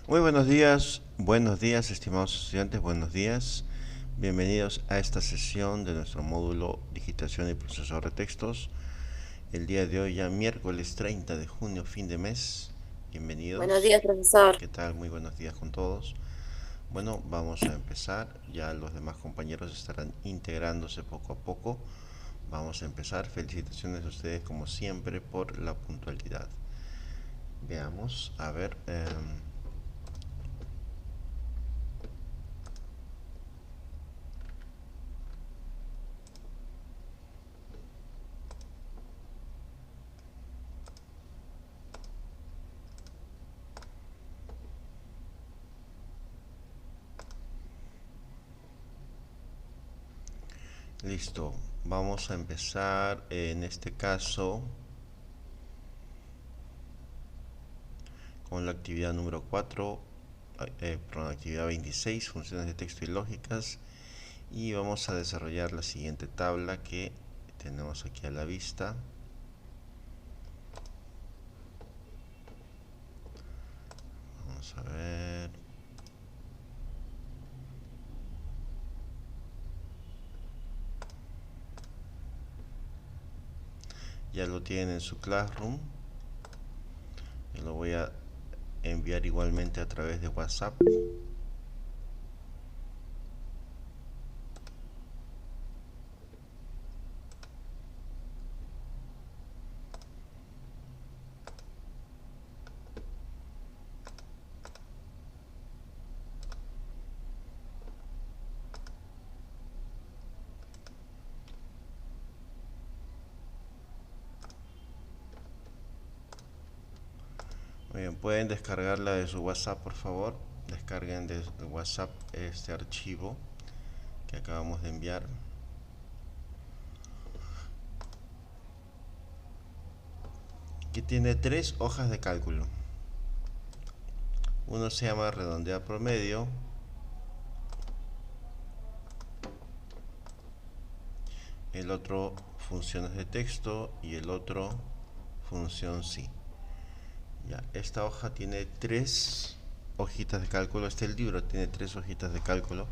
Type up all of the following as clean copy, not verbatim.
Muy buenos días estimados estudiantes, buenos días. Bienvenidos a esta sesión de nuestro módulo Digitación y Procesador de Textos. El día de hoy ya miércoles 30 de junio, fin de mes. Buenos Bienvenidos. días, profesor. ¿Qué tal? Muy buenos días con todos. Bueno, vamos a empezar. Ya los demás compañeros estarán integrándose poco a poco. Vamos a empezar. Felicitaciones a ustedes como siempre por la puntualidad. Veamos, a ver. Listo, vamos a empezar en este caso con la actividad número 4, perdón, actividad 26, funciones de texto y lógicas, y vamos a desarrollar la siguiente tabla que tenemos aquí a la vista. Vamos a ver. Ya lo tienen en su Classroom. Yo lo voy a enviar igualmente a través de WhatsApp. Muy bien, pueden descargarla de su WhatsApp, por favor. Descarguen de WhatsApp este archivo que acabamos de enviar. Que tiene tres hojas de cálculo. Uno se llama redondear promedio, el otro funciones de texto y el otro función sí. Ya, esta hoja tiene tres hojitas de cálculo. Este libro tiene tres hojitas de cálculo.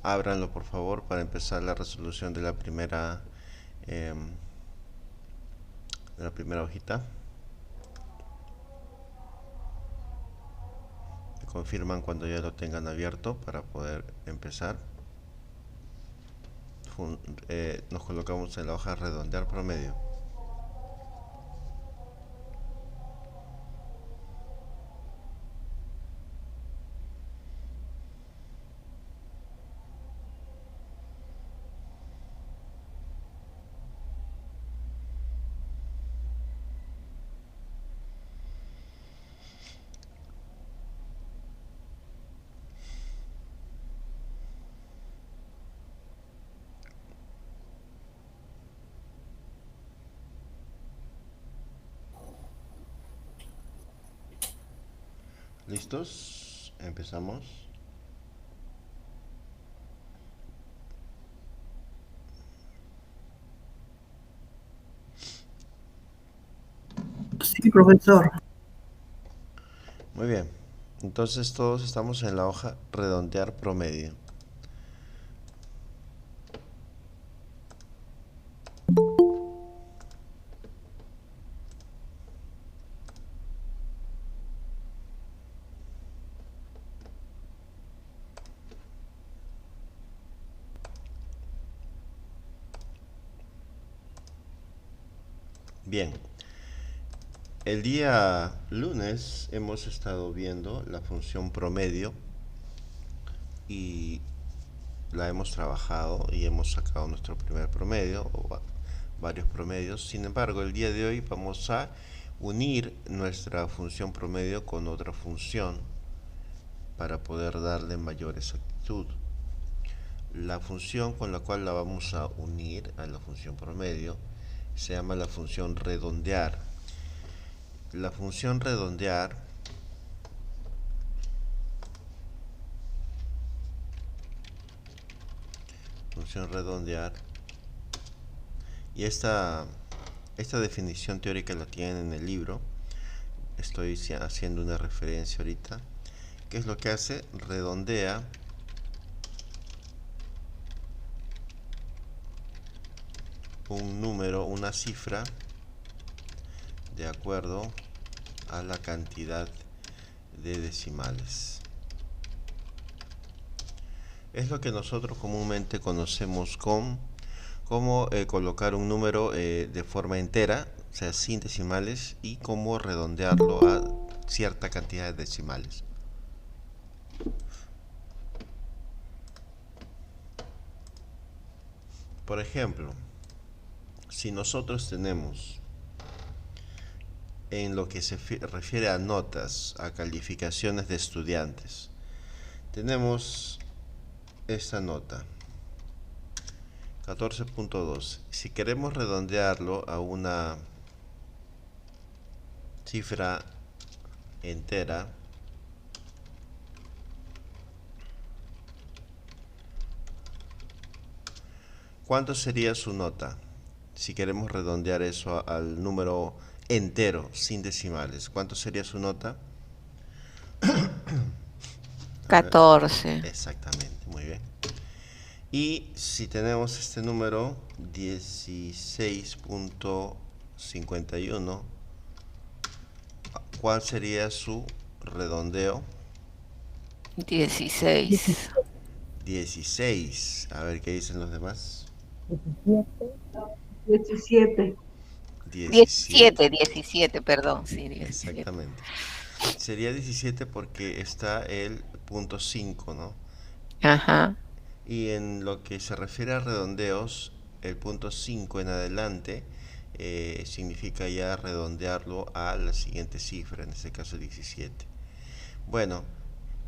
Ábranlo por favor para empezar la resolución de la primera hojita. Me confirman cuando ya lo tengan abierto para poder empezar. Nos colocamos en la hoja redondear promedio. ¿Listos? Empezamos. Sí, profesor. Muy bien. Entonces todos estamos en la hoja redondear promedio. Bien. El día lunes hemos estado viendo la función promedio y la hemos trabajado y hemos sacado nuestro primer promedio o varios promedios. Sin embargo, el día de hoy vamos a unir nuestra función promedio con otra función para poder darle mayor exactitud. La función con la cual la vamos a unir a la función promedio se llama la función redondear. La función redondear y esta definición teórica la tienen en el libro. Estoy haciendo una referencia ahorita. ¿qué es lo que hace? Redondea un número, una cifra, de acuerdo a la cantidad de decimales. Es lo que nosotros comúnmente conocemos como colocar un número de forma entera, o sea, sin decimales, y cómo redondearlo a cierta cantidad de decimales. Por ejemplo, si nosotros tenemos, en lo que se refiere a notas, a calificaciones de estudiantes, tenemos esta nota, 14.2. Si queremos redondearlo a una cifra entera, ¿cuánto sería su nota? Si queremos redondear eso al número entero, sin decimales, ¿cuánto sería su nota? A ver. 14. Exactamente, muy bien. Y si tenemos este número 16.51, ¿cuál sería su redondeo? 16. 16. A ver qué dicen los demás. 17. 17. 17, 17, perdón, sí, 17. Exactamente. Sería 17 porque está el punto 5, ¿no? Ajá. Y en lo que se refiere a redondeos, el punto 5 en adelante significa ya redondearlo a la siguiente cifra, en este caso 17. Bueno,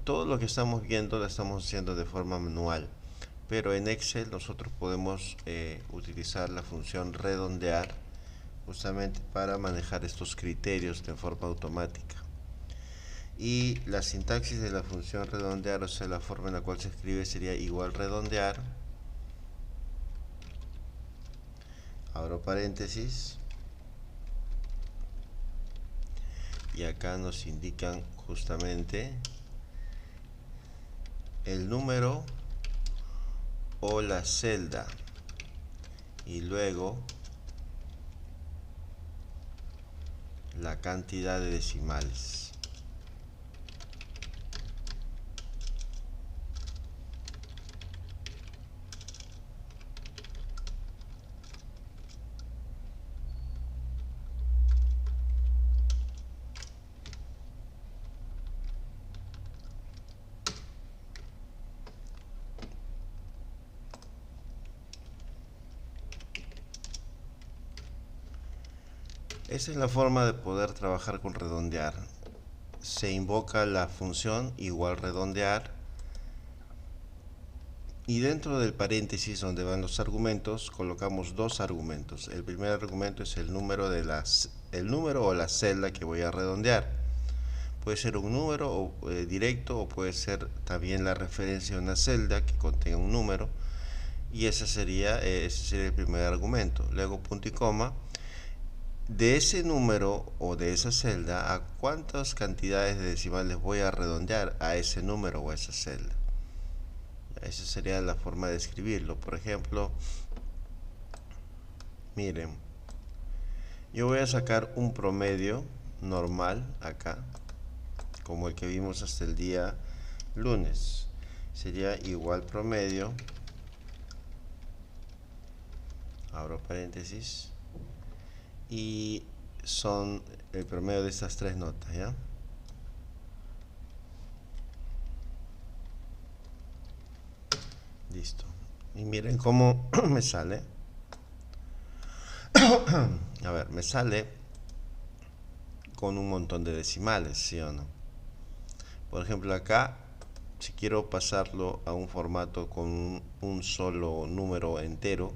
todo lo que estamos viendo lo estamos haciendo de forma manual, pero en Excel nosotros podemos utilizar la función redondear justamente para manejar estos criterios de forma automática. Y la sintaxis de la función redondear, o sea, la forma en la cual se escribe sería igual redondear, abro paréntesis, y acá nos indican justamente el número o la celda, y luego la cantidad de decimales. Esa es la forma de poder trabajar con redondear. Se invoca la función igual redondear, y dentro del paréntesis donde van los argumentos colocamos dos argumentos. El primer argumento es el número o la celda que voy a redondear. Puede ser un número directo, o puede ser también la referencia a una celda que contenga un número, y ese sería el primer argumento. Luego punto y coma. De ese número o de esa celda, ¿a cuántas cantidades de decimales voy a redondear a ese número o a esa celda? Esa sería la forma de escribirlo. Por ejemplo, miren, yo voy a sacar un promedio normal acá, como el que vimos hasta el día lunes. Sería igual promedio, abro paréntesis, y son el promedio de estas tres notas, ¿ya? Listo. Y miren cómo me sale. A ver, me sale con un montón de decimales, ¿sí o no? Por ejemplo, acá, si quiero pasarlo a un formato con un solo número entero,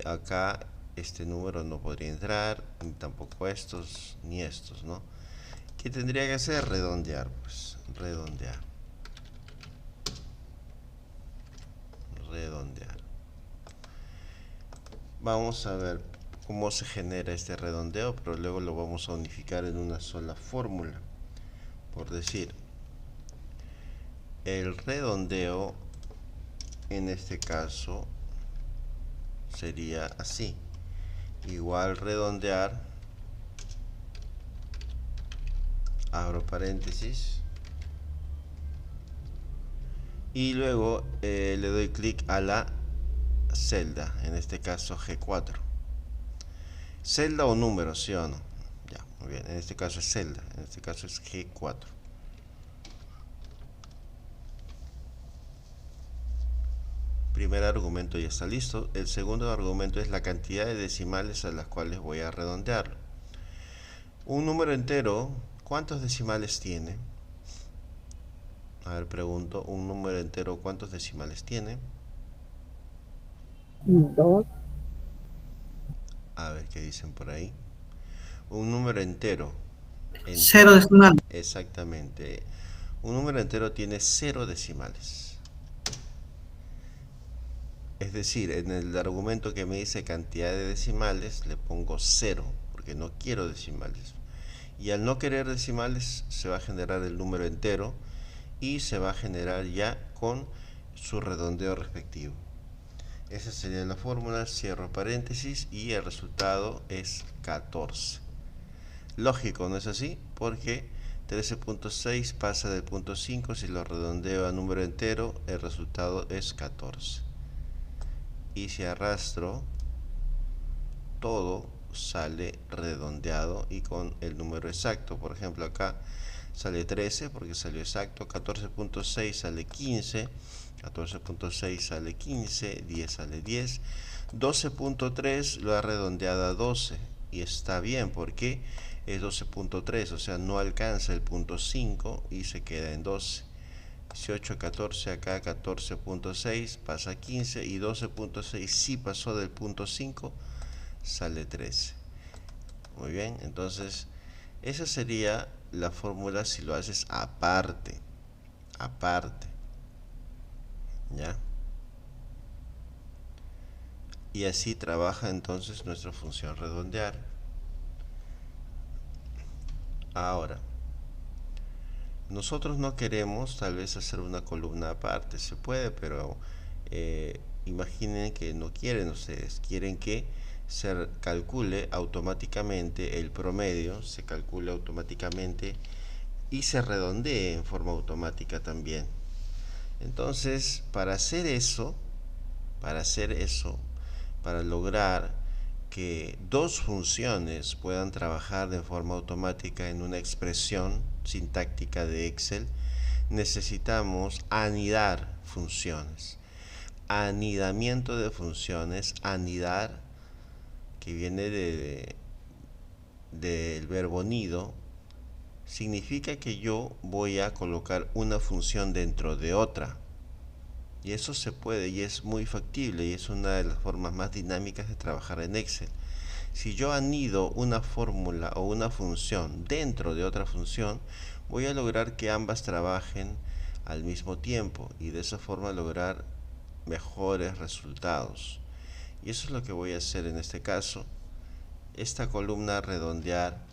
acá este número no podría entrar, ni tampoco estos, ni estos, ¿no? ¿Qué tendría que hacer? Redondear, pues, redondear. Redondear. Vamos a ver cómo se genera este redondeo, pero luego lo vamos a unificar en una sola fórmula. Por decir, El redondeo en este caso sería así. Igual redondear, abro paréntesis, y luego le doy clic a la celda, en este caso G4. Celda o número, ¿sí o no? Ya, muy bien, en este caso es celda, en este caso es G4. Primer argumento ya está listo. El segundo argumento es la cantidad de decimales a las cuales voy a redondearlo. Un número entero, ¿cuántos decimales tiene? A ver, pregunto, un número entero, ¿cuántos decimales tiene? 2. A ver qué dicen por ahí. Un número entero. 0 decimal. Exactamente. Un número entero tiene 0 decimales. Es decir, en el argumento que me dice cantidad de decimales, le pongo 0, porque no quiero decimales. Y al no querer decimales, se va a generar el número entero y se va a generar ya con su redondeo respectivo. Esa sería la fórmula, cierro paréntesis y el resultado es 14. Lógico, ¿no es así? Porque 13.6 pasa del punto 5, si lo redondeo a número entero, el resultado es 14. Y si arrastro, todo sale redondeado y con el número exacto. Por ejemplo, acá sale 13 porque salió exacto, 14.6 sale 15, 14.6 sale 15, 10 sale 10, 12.3 lo ha redondeado a 12 y está bien porque es 12.3, o sea, no alcanza el punto 5 y se queda en 12. 18, 14, acá 14.6 pasa a 15 y 12.6 sí pasó del punto 5, sale 13. Muy bien, entonces esa sería la fórmula si lo haces aparte. Aparte. ¿Ya? Y así trabaja entonces nuestra función redondear. Ahora, nosotros no queremos tal vez hacer una columna aparte. Se puede, pero imaginen que no quieren ustedes. Quieren que se calcule automáticamente el promedio, se calcule automáticamente y se redondee en forma automática también. Entonces, para hacer eso, para lograr que dos funciones puedan trabajar de forma automática en una expresión sintáctica de Excel, necesitamos anidar funciones. Anidamiento de funciones, anidar, que viene del verbo nido, significa que yo voy a colocar una función dentro de otra. Y eso se puede y es muy factible y es una de las formas más dinámicas de trabajar en Excel. Si yo anido una fórmula o una función dentro de otra función, voy a lograr que ambas trabajen al mismo tiempo y de esa forma lograr mejores resultados. Y eso es lo que voy a hacer en este caso. Esta columna redondear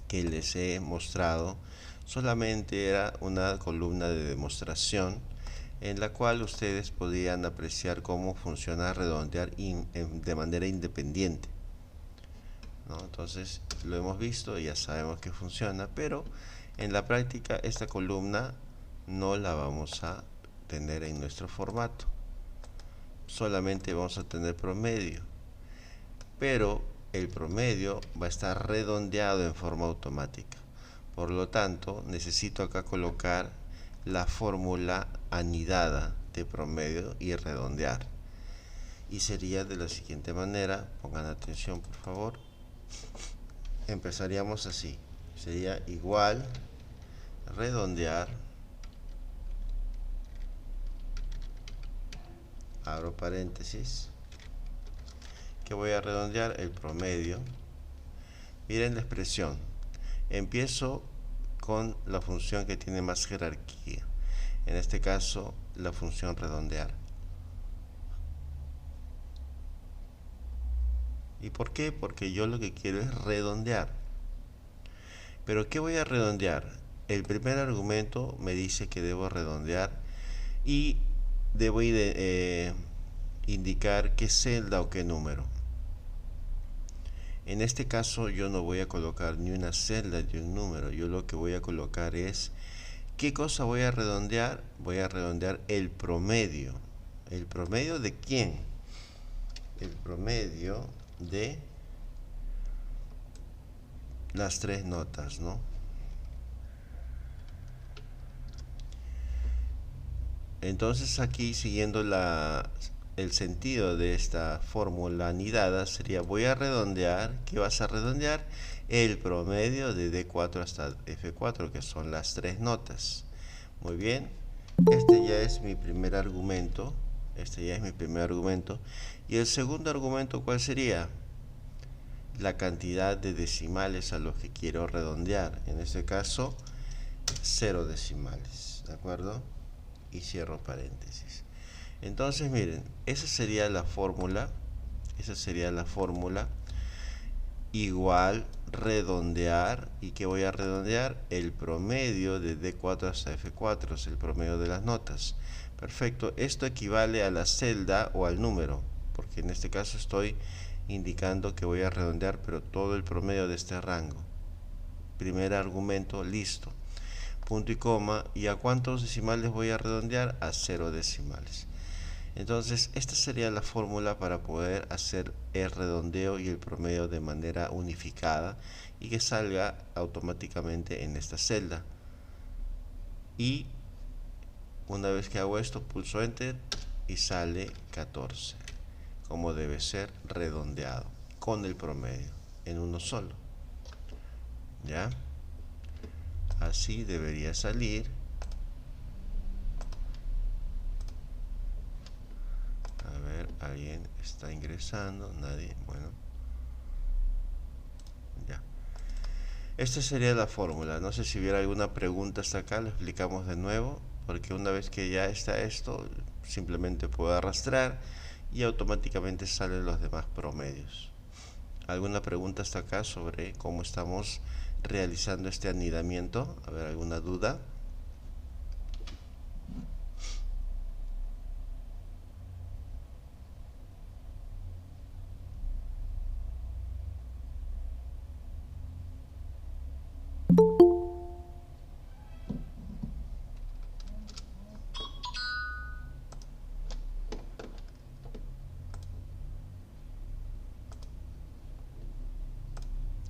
que les he mostrado solamente era una columna de demostración en la cual ustedes podían apreciar cómo funciona redondear de manera independiente, ¿no? Entonces lo hemos visto y ya sabemos que funciona, pero en la práctica esta columna no la vamos a tener en nuestro formato, solamente vamos a tener promedio, pero el promedio va a estar redondeado en forma automática. Por lo tanto, necesito acá colocar la fórmula anidada de promedio y redondear. Y sería de la siguiente manera, pongan atención por favor. Empezaríamos así. Sería igual redondear, abro paréntesis, que voy a redondear el promedio. Miren la expresión. Empiezo con la función que tiene más jerarquía. En este caso, la función redondear. ¿Y por qué? Porque yo lo que quiero es redondear. ¿Pero qué voy a redondear? el primer argumento me dice que debo redondear y debo indicar qué celda o qué número. En este caso yo no voy a colocar ni una celda ni un número, yo lo que voy a colocar es ¿qué cosa voy a redondear? Voy a redondear el promedio. ¿El promedio de quién? El promedio de las tres notas, ¿no? Entonces aquí, siguiendo el sentido de esta fórmula anidada, sería voy a redondear. ¿Qué vas a redondear? El promedio de D4 hasta F4, que son las tres notas. Muy bien, este ya es mi primer argumento. Y el segundo argumento, ¿cuál sería? La cantidad de decimales a los que quiero redondear. En este caso, 0 decimales, ¿de acuerdo? Y cierro paréntesis. Entonces miren, esa sería la fórmula. Igual redondear. ¿Y qué voy a redondear? El promedio de D4 hasta F4, es el promedio de las notas. Perfecto, esto equivale a la celda o al número, porque en este caso estoy indicando que voy a redondear, pero todo el promedio de este rango. Primer argumento, listo. Punto y coma. ¿Y a cuántos decimales voy a redondear? A 0 decimales. Entonces esta sería la fórmula para poder hacer el redondeo y el promedio de manera unificada y que salga automáticamente en esta celda. Y una vez que hago esto, pulso enter y sale 14, como debe ser redondeado, con el promedio en uno solo. ¿Ya? Así debería salir. A ver, alguien está ingresando, nadie, bueno. Ya. Esta sería la fórmula. No sé si hubiera alguna pregunta hasta acá, lo explicamos de nuevo, porque una vez que ya está esto, simplemente puedo arrastrar y automáticamente salen los demás promedios. ¿Alguna pregunta hasta acá sobre cómo estamos realizando este anidamiento? A ver, ¿alguna duda?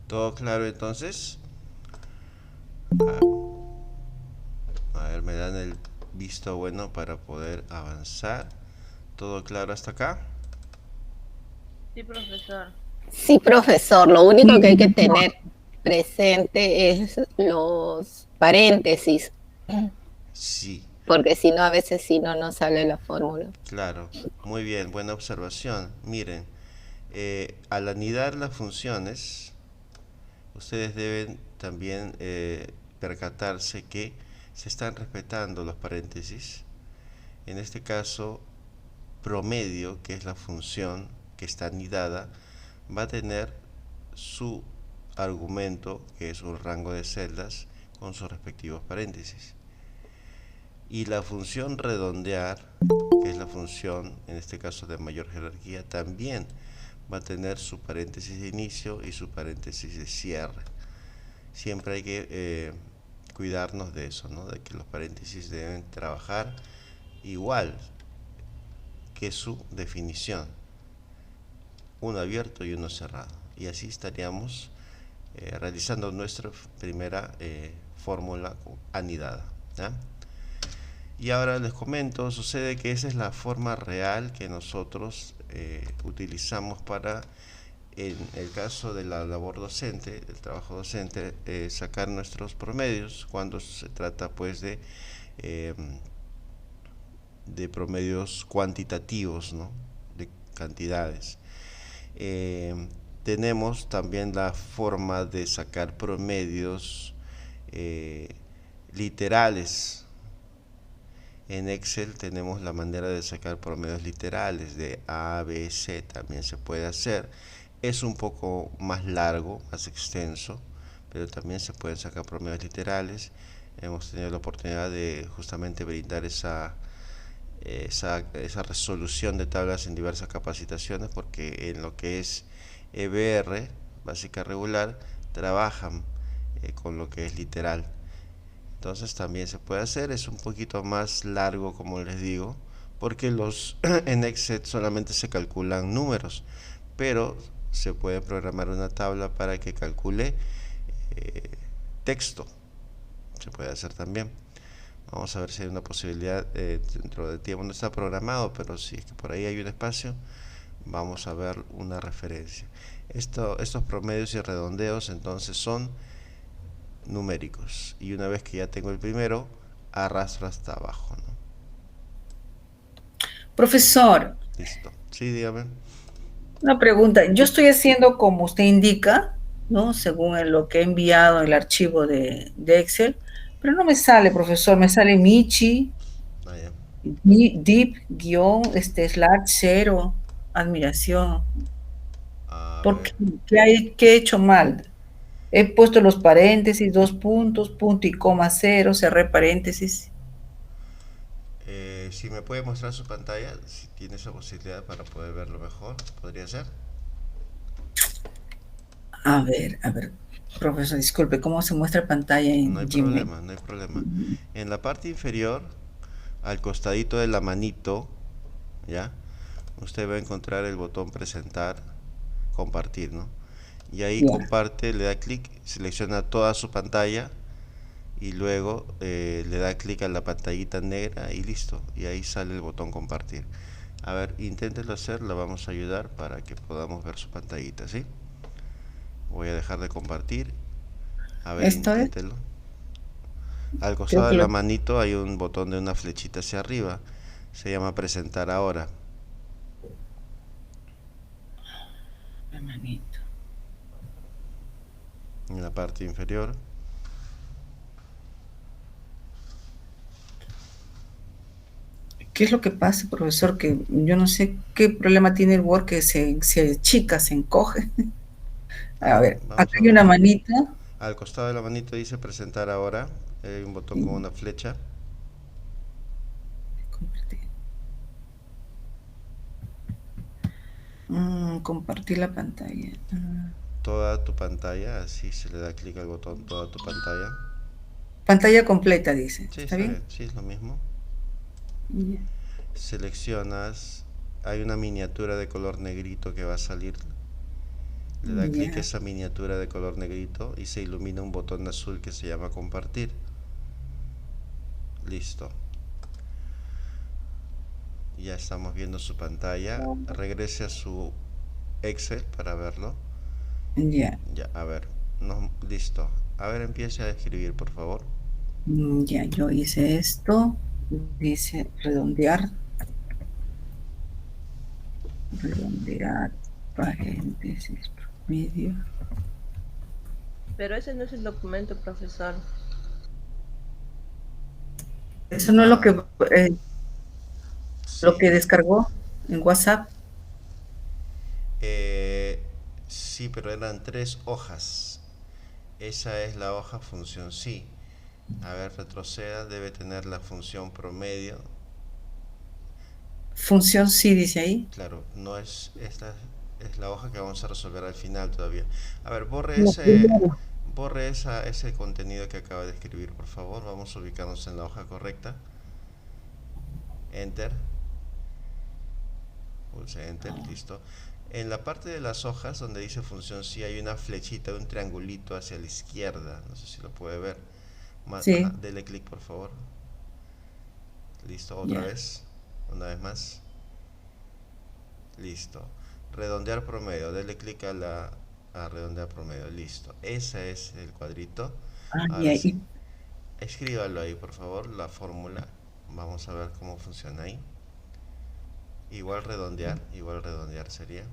¿Todo claro entonces? A ver, me dan el visto bueno para poder avanzar. ¿Todo claro hasta acá? Sí, profesor. Sí, profesor, lo único que hay que tener presente es los paréntesis, Sí, porque si no, a veces sí no nos sale la fórmula. claro. Muy bien, buena observación. Miren, al anidar las funciones, ustedes deben también percatarse que se están respetando los paréntesis. En este caso, promedio, que es la función que está anidada, va a tener su argumento, que es un rango de celdas, con sus respectivos paréntesis. Y la función redondear, que es la función, en este caso de mayor jerarquía, también va a tener su paréntesis de inicio y su paréntesis de cierre. Siempre hay que cuidarnos de eso, ¿no? De que los paréntesis deben trabajar igual que su definición, uno abierto y uno cerrado, y así estaríamos realizando nuestra primera fórmula anidada, ¿ya? Y ahora les comento, sucede que esa es la forma real que nosotros utilizamos para, en el caso de la labor docente, del trabajo docente, sacar nuestros promedios cuando se trata pues de promedios cuantitativos, ¿no? De cantidades. Tenemos también la forma de sacar promedios literales. En Excel tenemos la manera de sacar promedios literales de A, B, C, también se puede hacer. Es un poco más largo, más extenso, pero también se pueden sacar promedios literales. hemos tenido la oportunidad de justamente brindar esa resolución de tablas en diversas capacitaciones, porque en lo que es EBR, básica regular, trabajan con lo que es literal. Entonces también se puede hacer, es un poquito más largo, como les digo, porque en Excel solamente se calculan números, pero se puede programar una tabla para que calcule eh, texto. Se puede hacer también. Vamos a ver si hay una posibilidad, dentro del tiempo no está programado, pero si es que por ahí hay un espacio, vamos a ver una referencia. Estos promedios y redondeos entonces son numéricos, y una vez que ya tengo el primero, arrastro hasta abajo, ¿no? Profesor, Listo. Sí, dígame. una pregunta. Yo estoy haciendo como usted indica, ¿no? Según lo que he enviado en el archivo de Excel, pero no me sale, profesor, me sale Michi, Ah, ya. deep, guión, slash, cero, admiración. A ¿Por ver. qué? ¿Qué he hecho mal? He puesto los paréntesis, dos puntos, punto y coma cero, cerré paréntesis. Si me puede mostrar su pantalla, si tiene esa posibilidad para poder verlo mejor, podría ser. A ver, profesor, disculpe, ¿cómo se muestra pantalla No hay en Gmail? problema, no hay problema. En la parte inferior, al costadito de la manito, ¿ya? Usted va a encontrar el botón presentar, compartir, ¿no? Y ahí Ya, comparte, le da clic, selecciona toda su pantalla y luego le da clic a la pantallita negra y listo. Y ahí sale el botón compartir. A ver, inténtelo hacer, la vamos a ayudar para que podamos ver su pantallita, ¿sí? Voy a dejar de compartir. A ver, esto es, inténtelo. Al creo costado que de la lo, manito hay un botón de una flechita hacia arriba. Se llama presentar ahora. la manito. En la parte inferior. ¿Qué es lo que pasa, profesor? Que yo no sé qué problema tiene el Word que se achica, se encoge. A A ver, ver, vamos acá a hay ver. una manita. Al costado de la manito dice presentar ahora. Hay un botón con una flecha. Compartir. Compartir la pantalla. Toda tu pantalla, así se le da clic al botón toda tu pantalla. Pantalla completa, dice. Sí, ¿Está está bien? bien, sí, es lo mismo. Ya. Seleccionas, hay una miniatura de color negrito que va a salir. Le da clic a Ya. esa miniatura de color negrito y se ilumina un botón azul que se llama compartir. Listo. Ya estamos viendo su pantalla. Regrese a su Excel para verlo. Ya. Ya, a ver. No, listo. A ver, empiece a escribir, por favor. Ya, yo hice esto. Dice redondear, redondear, paréntesis, promedio. Pero ese no es el documento, profesor. Eso no es Ah, lo sí. que descargó en WhatsApp. Eh, sí, pero eran 3 hojas. Esa es la hoja función sí. A ver, retroceda, debe tener la función promedio. Función sí, dice ahí. Claro, no es esta, es la hoja que vamos a resolver al final todavía. A ver, La primera. borre ese contenido que acaba de escribir, por favor. Vamos a ubicarnos en la hoja correcta. Enter. Pulse Enter, listo. En la parte de las hojas donde dice función sí hay una flechita, un triangulito hacia la izquierda. No sé si lo puede ver. Ajá, Sí, dele clic, por favor. Listo, otra ya. vez. Una vez más. Listo. Redondear promedio. Dele clic a redondear promedio. Listo. Ese es el cuadrito. Ah, ya. Ahora sí. Escríbalo ahí, por favor, la fórmula. Vamos a ver cómo funciona ahí. Igual redondear sería.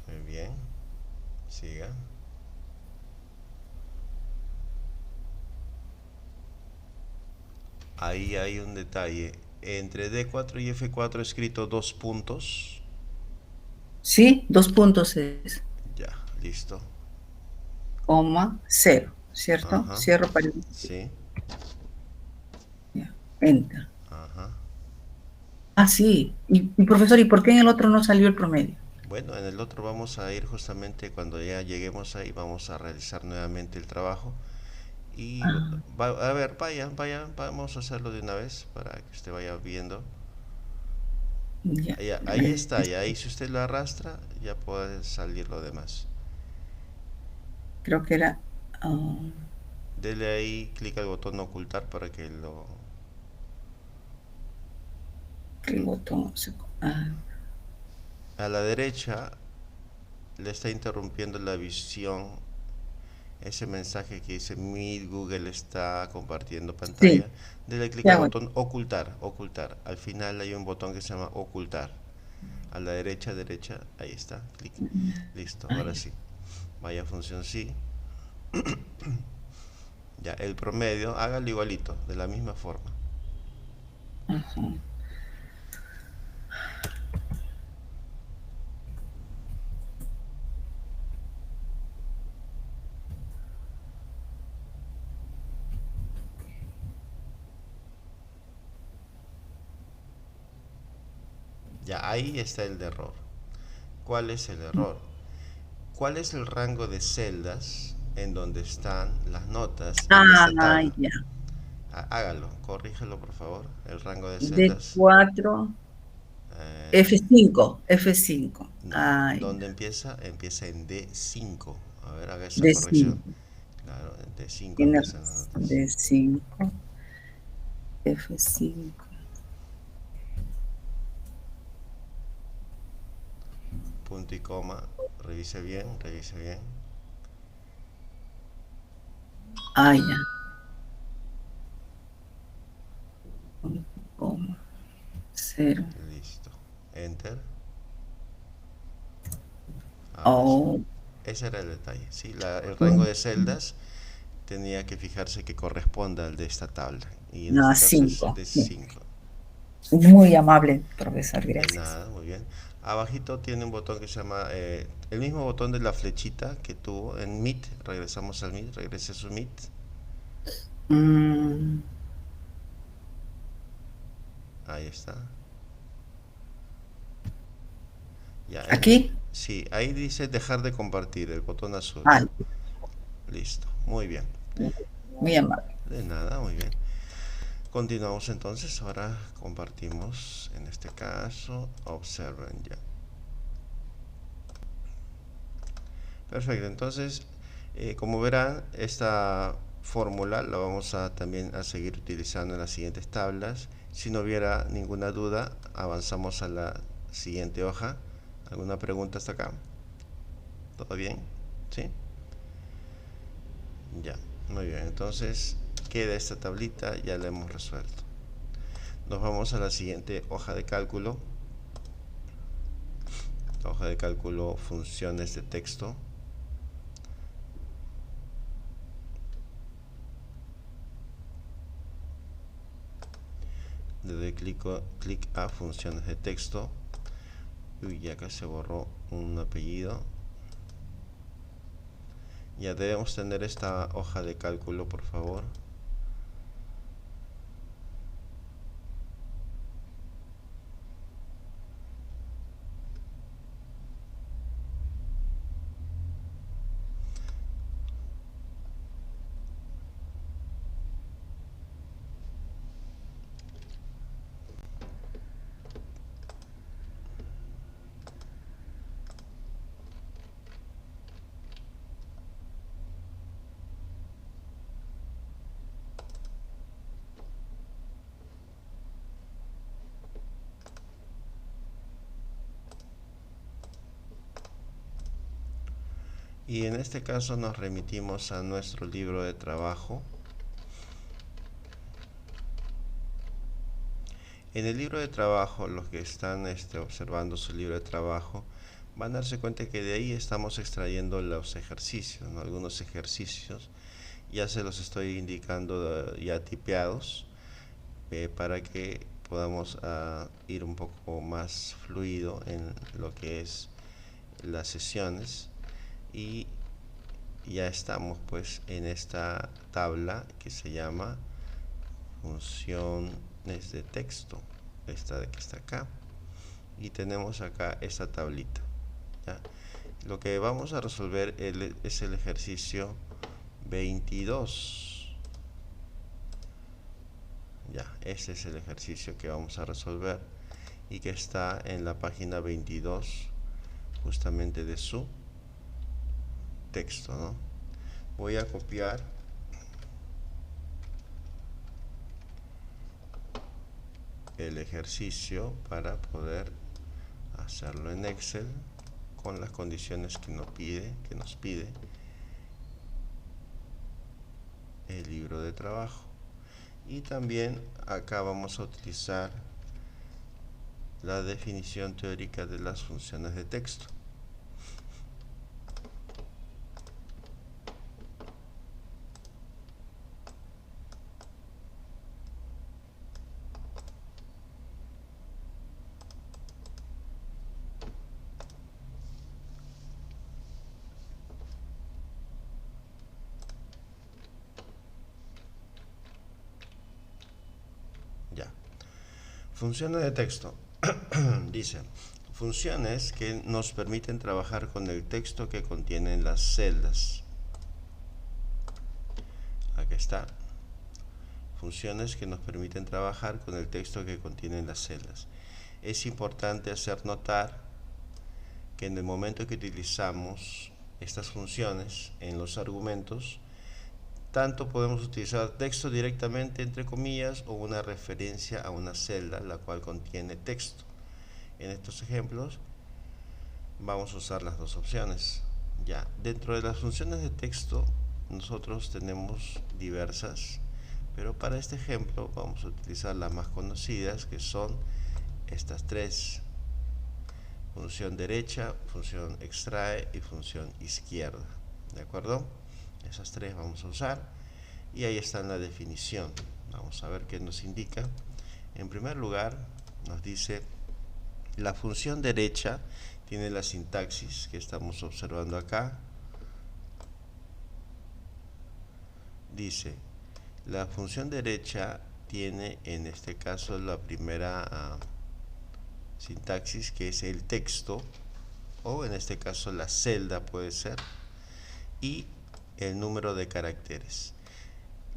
Muy bien. Siga. Ahí hay un detalle. Entre D4 y F4 he escrito 2 puntos. Sí, 2 puntos es, Ya, listo. coma, 0, ¿cierto? Ajá. Cierro paréntesis. Sí. Ya, enter. Ajá. Ah, sí. Y profesor, ¿y por qué en el otro no salió el promedio? Bueno, en el otro vamos a ir justamente cuando ya lleguemos ahí, vamos a realizar nuevamente el trabajo. Y Ah, a ver, vamos a hacerlo de una vez para que usted vaya viendo. ya. Ahí está, y ahí si usted lo arrastra, ya puede salir lo demás. Creo que era Dele ahí, clic al botón ocultar para que el botón. Ah, a la derecha le está interrumpiendo la visión ese mensaje que dice Meet Google está compartiendo sí, pantalla. Dele clic al ya, bueno. botón ocultar. Al final hay un botón que se llama ocultar. A la derecha, ahí está, clic. Listo, Ah, ahora ya. sí. Vaya función sí. Ya, el promedio, hágalo igualito, de la misma forma. Ajá. Ya, ahí está el error. ¿Cuál es el error? ¿Cuál es el rango de celdas en donde están las notas en esta Ah, tabla? ya. Hágalo, corrígelo por favor. El rango de d celdas. cuatro eh, F5, F5. no, Ah, ¿dónde ya. empieza? Empieza en D5. A ver, haga esa corrección. D5. Claro, en D5 Tiene empiezan las razón. notas. D5, F5. Punto y coma. Revise bien, revise bien. Ah, ya. Coma, 0. Listo. Enter. Ahora sí. Oh, Ese era el detalle. ¿Sí? El rango de celdas tenía que fijarse que corresponda al de esta tabla. Y en no, este caso es 5. de 5. Muy amable, profesor, De gracias. nada, muy bien. Abajito tiene un botón que se llama, el mismo botón de la flechita que tuvo en Meet. Regresamos al Meet, regrese a su Meet. Mm, Ahí está. Ya, ¿Aquí? sí, ahí dice dejar de compartir, el botón azul. Ah, Listo, muy bien. muy amable. De nada, muy bien. Continuamos entonces, ahora compartimos, en este caso, observen ya. Perfecto, entonces, como verán, esta fórmula la vamos a también a seguir utilizando en las siguientes tablas. Si no hubiera ninguna duda, avanzamos a la siguiente hoja. ¿Alguna pregunta hasta acá? ¿Todo bien? ¿Sí? Ya, muy bien, entonces queda esta tablita, ya la hemos resuelto. Nos vamos a la siguiente hoja de cálculo. Hoja de cálculo, funciones de texto. Le doy clic a funciones de texto. Uy, acá se borró un apellido. Ya debemos tener esta hoja de cálculo, por favor. Y en este caso nos remitimos a nuestro libro de trabajo. En el libro de trabajo, los que están observando su libro de trabajo, van a darse cuenta que de ahí estamos extrayendo los ejercicios, ¿no? Algunos ejercicios ya se los estoy indicando ya tipeados, para que podamos ir un poco más fluido en lo que es las sesiones y ya estamos pues en esta tabla que se llama funciones de texto, esta de que está acá, y tenemos acá esta tablita, ¿ya? Lo que vamos a resolver es el ejercicio 22. Ya, este es el ejercicio que vamos a resolver y que está en la página 22 justamente de su texto, ¿no? Voy a copiar el ejercicio para poder hacerlo en Excel con las condiciones que nos pide el libro de trabajo. Y también acá vamos a utilizar la definición teórica de las funciones de texto. Ya. Funciones de texto. Dice, funciones que nos permiten trabajar con el texto que contienen las celdas. Aquí está. Funciones que nos permiten trabajar con el texto que contienen las celdas. Es importante hacer notar que en el momento que utilizamos estas funciones en los argumentos, tanto podemos utilizar texto directamente entre comillas o una referencia a una celda la cual contiene texto. En estos ejemplos vamos a usar las dos opciones. Ya, dentro de las funciones de texto nosotros tenemos diversas, pero para este ejemplo vamos a utilizar las más conocidas, que son estas tres: función derecha, función extrae y función izquierda. ¿De acuerdo? Esas tres vamos a usar y ahí está la definición. Vamos a ver qué nos indica. En primer lugar nos dice: la función derecha tiene la sintaxis que estamos observando acá. Dice, la función derecha tiene en este caso la primera sintaxis, que es el texto, o en este caso la celda puede ser, y el número de caracteres.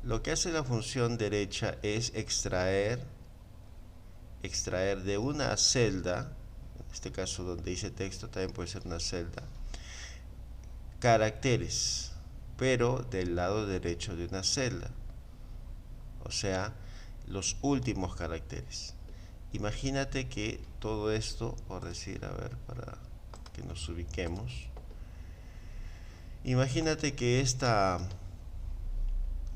Lo que hace la función derecha es extraer de una celda, en este caso donde dice texto también puede ser una celda, caracteres, pero del lado derecho de una celda, o sea, los últimos caracteres. Imagínate que todo esto, por decir, a ver, para que nos ubiquemos, imagínate que esta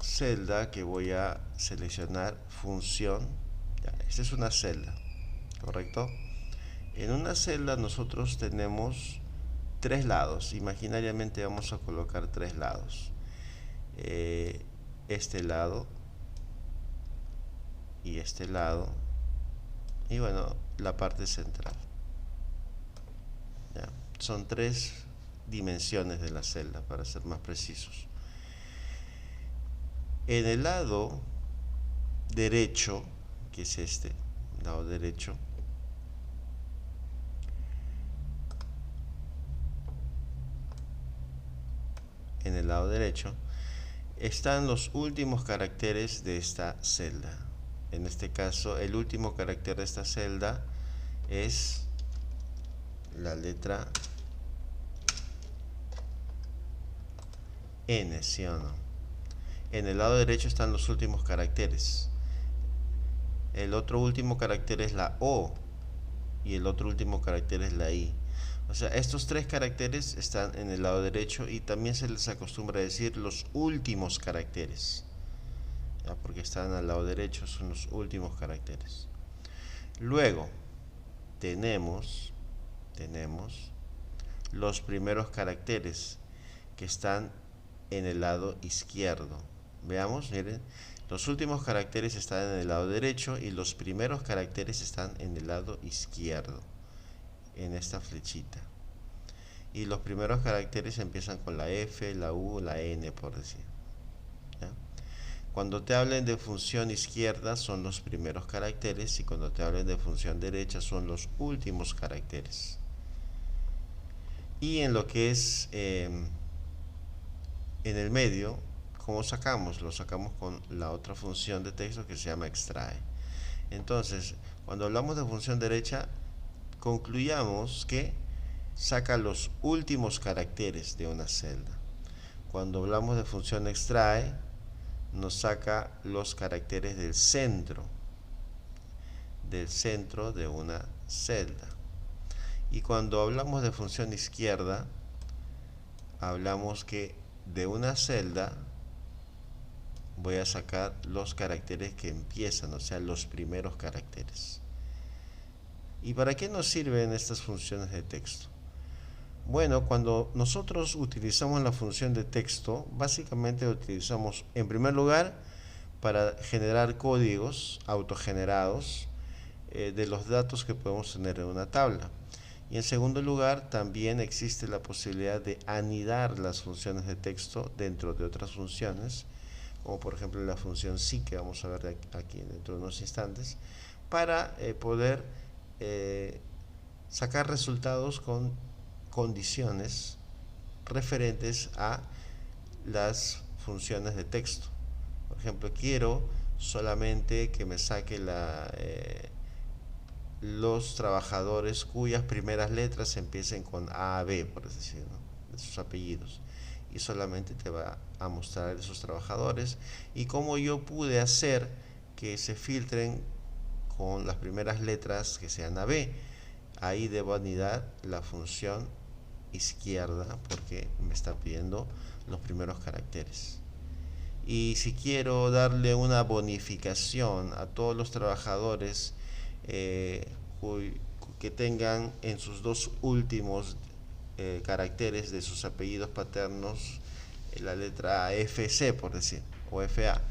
celda que voy a seleccionar, función, ya, esta es una celda, ¿correcto? En una celda nosotros tenemos tres lados. Imaginariamente vamos a colocar tres lados. Este lado y este lado, y bueno, la parte central. Ya, son tres dimensiones de la celda, para ser más precisos. En el lado derecho, que es este lado derecho, en el lado derecho están los últimos caracteres de esta celda. En este caso, el último carácter de esta celda es la letra N, ¿sí o no? En el lado derecho están los últimos caracteres. El otro último carácter es la O y el otro último carácter es la I. O sea, estos tres caracteres están en el lado derecho y también se les acostumbra a decir los últimos caracteres, ¿ya? Porque están al lado derecho, son los últimos caracteres. Luego tenemos los primeros caracteres que están en el lado izquierdo. Veamos, miren, los últimos caracteres están en el lado derecho y los primeros caracteres están en el lado izquierdo, en esta flechita. y los primeros caracteres empiezan con la F, la U, la N, por decir. ¿Ya? Cuando te hablen de función izquierda son los primeros caracteres, y cuando te hablen de función derecha son los últimos caracteres. Y en lo que es en el medio, ¿cómo sacamos? Lo sacamos con la otra función de texto que se llama extrae. Entonces, cuando hablamos de función derecha, concluyamos que saca los últimos caracteres de una celda. Cuando hablamos de función extrae, nos saca los caracteres del centro de una celda. Y cuando hablamos de función izquierda, hablamos que de una celda voy a sacar los caracteres que empiezan, o sea, los primeros caracteres. ¿Y para qué nos sirven estas funciones de texto? Bueno, cuando nosotros utilizamos la función de texto, básicamente lo utilizamos en primer lugar para generar códigos autogenerados de los datos que podemos tener en una tabla. Y en segundo lugar, también existe la posibilidad de anidar las funciones de texto dentro de otras funciones, como por ejemplo la función sí, que vamos a ver aquí dentro de unos instantes, para poder sacar resultados con condiciones referentes a las funciones de texto. Por ejemplo, quiero solamente que me saque los trabajadores cuyas primeras letras empiecen con A, B, por decir, ¿no?, de sus apellidos, y solamente te va a mostrar esos trabajadores. Y como yo pude hacer que se filtren con las primeras letras que sean AB, ahí debo anidar la función izquierda porque me está pidiendo los primeros caracteres. Y si quiero darle una bonificación a todos los trabajadores que tengan en sus dos últimos caracteres de sus apellidos paternos la letra FC, por decir, o FA,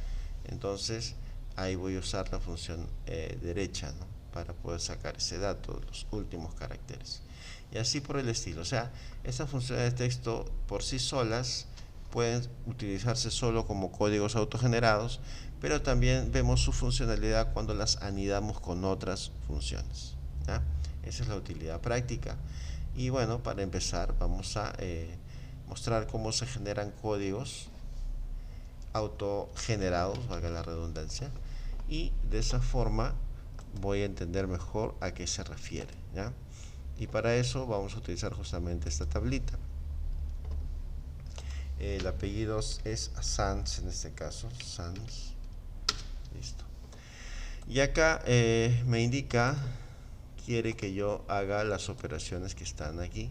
entonces ahí voy a usar la función derecha, ¿no?, para poder sacar ese dato de los últimos caracteres, y así por el estilo. O sea, estas funciones de texto por sí solas pueden utilizarse solo como códigos autogenerados, pero también vemos su funcionalidad cuando las anidamos con otras funciones, ¿ya? Esa es la utilidad práctica. Y bueno, para empezar vamos a mostrar cómo se generan códigos autogenerados, valga la redundancia, y de esa forma voy a entender mejor a qué se refiere, ¿ya? Y para eso vamos a utilizar justamente esta tablita. El apellido es Sanz, en este caso, Sanz. Listo. Y acá me indica, quiere que yo haga las operaciones que están aquí.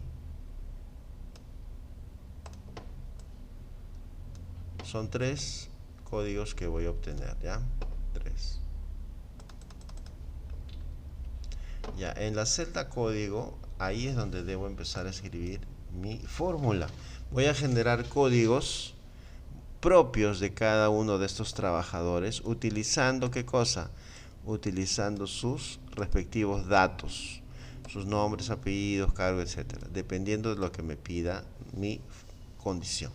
Son 3 códigos que voy a obtener, ¿ya? 3. Ya, en la celda código, ahí es donde debo empezar a escribir mi fórmula. Voy a generar códigos propios de cada uno de estos trabajadores, utilizando ¿qué cosa? Utilizando sus respectivos datos, sus nombres, apellidos, cargo, etcétera, dependiendo de lo que me pida mi condición.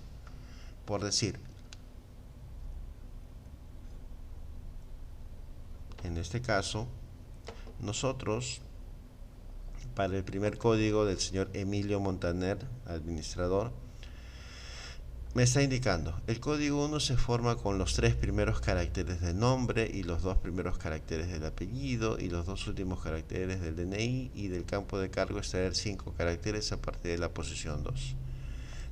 Por decir, en este caso, nosotros, para el primer código del señor Emilio Montaner, administrador, me está indicando, el código 1 se forma con los 3 primeros caracteres del nombre y los 2 primeros caracteres del apellido y los 2 últimos caracteres del DNI, y del campo de cargo extraer 5 caracteres a partir de la posición 2.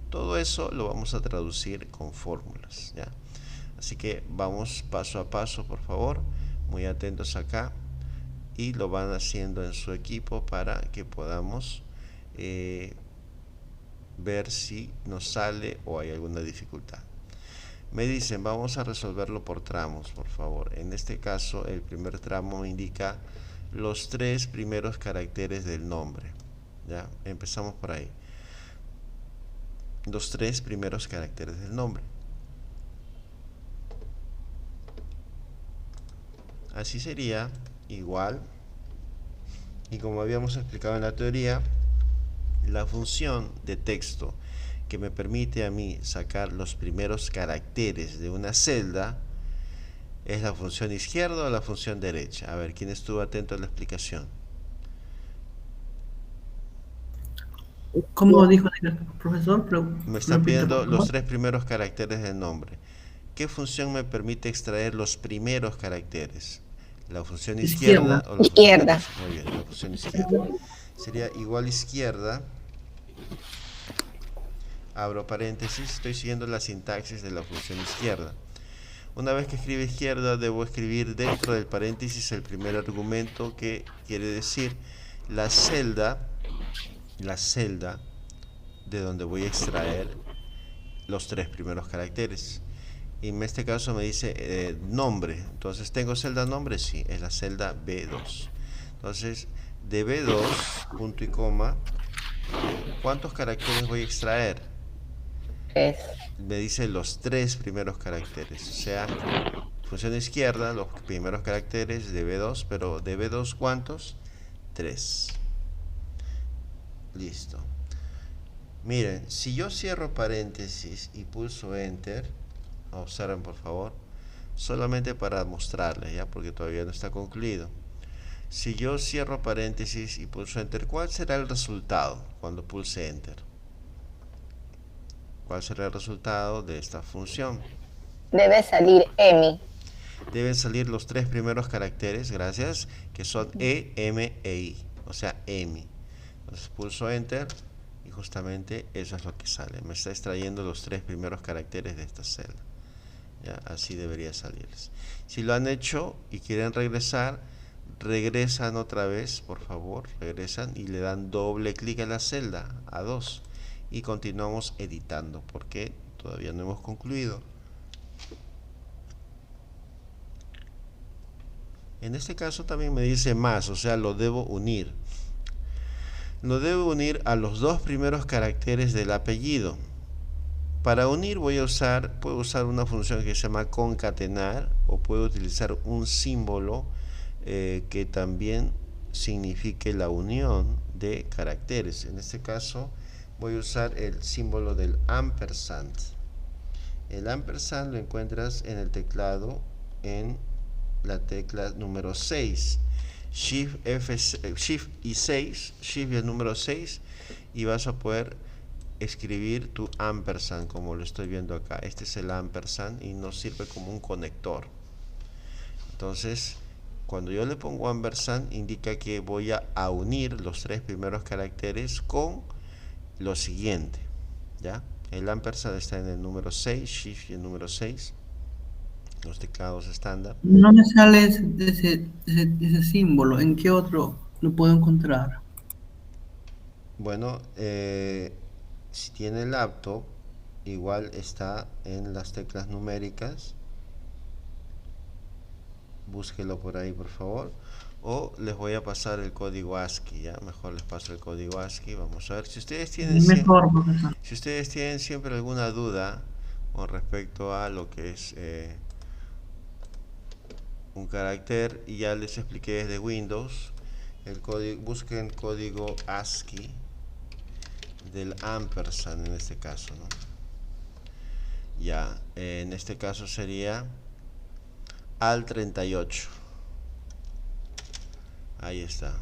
Todo eso lo vamos a traducir con fórmulas, ¿ya? Así que vamos paso a paso, por favor, muy atentos acá, y lo van haciendo en su equipo para que podamos ver si nos sale o hay alguna dificultad. Me dicen, vamos a resolverlo por tramos, por favor. En este caso, el primer tramo indica los 3 primeros caracteres del nombre, ¿ya? Empezamos por ahí. Los 3 primeros caracteres del nombre. Así sería igual, y como habíamos explicado en la teoría, La función de texto que me permite a mí sacar los primeros caracteres de una celda es la función izquierda o la función derecha. A ver, ¿quién estuvo atento a la explicación? ¿Cómo dijo el profesor? Me está Repite, pidiendo por los favor. 3 primeros caracteres del nombre. ¿Qué función me permite extraer los primeros caracteres? ¿La función izquierda Izquierda. o la función Izquierda. derecha? Muy bien, la función izquierda. Sería igual izquierda. Abro paréntesis, estoy siguiendo la sintaxis de la función izquierda. Una vez que escribe izquierda, debo escribir dentro del paréntesis el primer argumento, que quiere decir la celda de donde voy a extraer los 3 primeros caracteres. Y en este caso me dice nombre. Entonces, ¿tengo celda nombre? Sí, es la celda B2. Entonces, de B2, punto y coma, ¿cuántos caracteres voy a extraer? 3. Me dice los 3 primeros caracteres. O sea, función izquierda, los primeros caracteres de B2, pero de B2, ¿cuántos? 3. Listo. Miren, si yo cierro paréntesis y pulso Enter, observen por favor, solamente para mostrarles, ya, porque todavía no está concluido. Si yo cierro paréntesis y pulso Enter, ¿cuál será el resultado cuando pulse Enter? ¿Cuál será el resultado de esta función? Debe salir EMI. Deben salir los 3 primeros caracteres, gracias, que son E, M e I, o sea, EMI. Entonces pulso Enter y justamente eso es lo que sale. Me está extrayendo los 3 primeros caracteres de esta celda. Ya, así debería salirles. Si lo han hecho y quieren regresar, regresan otra vez, por favor, regresan y le dan doble clic a la celda, A2, y continuamos editando, porque todavía no hemos concluido. En este caso también me dice más, o sea, lo debo unir. Lo debo unir a los 2 primeros caracteres del apellido. Para unir puedo usar una función que se llama concatenar, o puedo utilizar un símbolo que también signifique la unión de caracteres. En este caso voy a usar el símbolo del ampersand. El ampersand lo encuentras en el teclado en la tecla número 6. Shift y 6, Shift y el número 6, y vas a poder escribir tu ampersand como lo estoy viendo acá. Este es el ampersand y nos sirve como un conector. Entonces, cuando yo le pongo ampersand, indica que voy a unir los 3 primeros caracteres con lo siguiente, ¿ya? El ampersand está en el número 6, Shift y el número 6, los teclados estándar. No me sale ese símbolo. ¿En qué otro lo puedo encontrar? Bueno, si tiene laptop, igual está en las teclas numéricas. Búsquelo por ahí, por favor. O les voy a pasar el código ASCII, ya. Mejor les paso el código ASCII. Vamos a ver. Si ustedes tienen Mejor, profesor. si ustedes tienen siempre alguna duda con respecto a lo que es un carácter, y ya les expliqué desde Windows, el código, busquen código ASCII del ampersand en este caso, ¿no? Ya, en este caso sería AL38. Ahí está.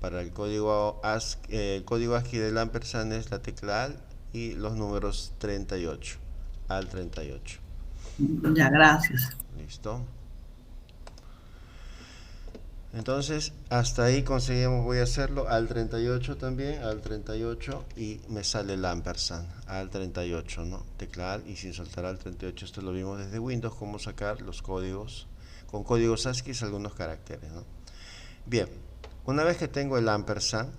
Para el código ASCII del ampersand es la tecla AL y los números 38. AL38. Ya, gracias. Listo. Entonces, hasta ahí conseguimos, voy a hacerlo al 38 también, al 38, y me sale el ampersand, al 38, ¿no? Tecla AL y sin soltar al 38. Esto lo vimos desde Windows, cómo sacar los códigos, con códigos ASCII algunos caracteres, ¿no? Bien, una vez que tengo el ampersand,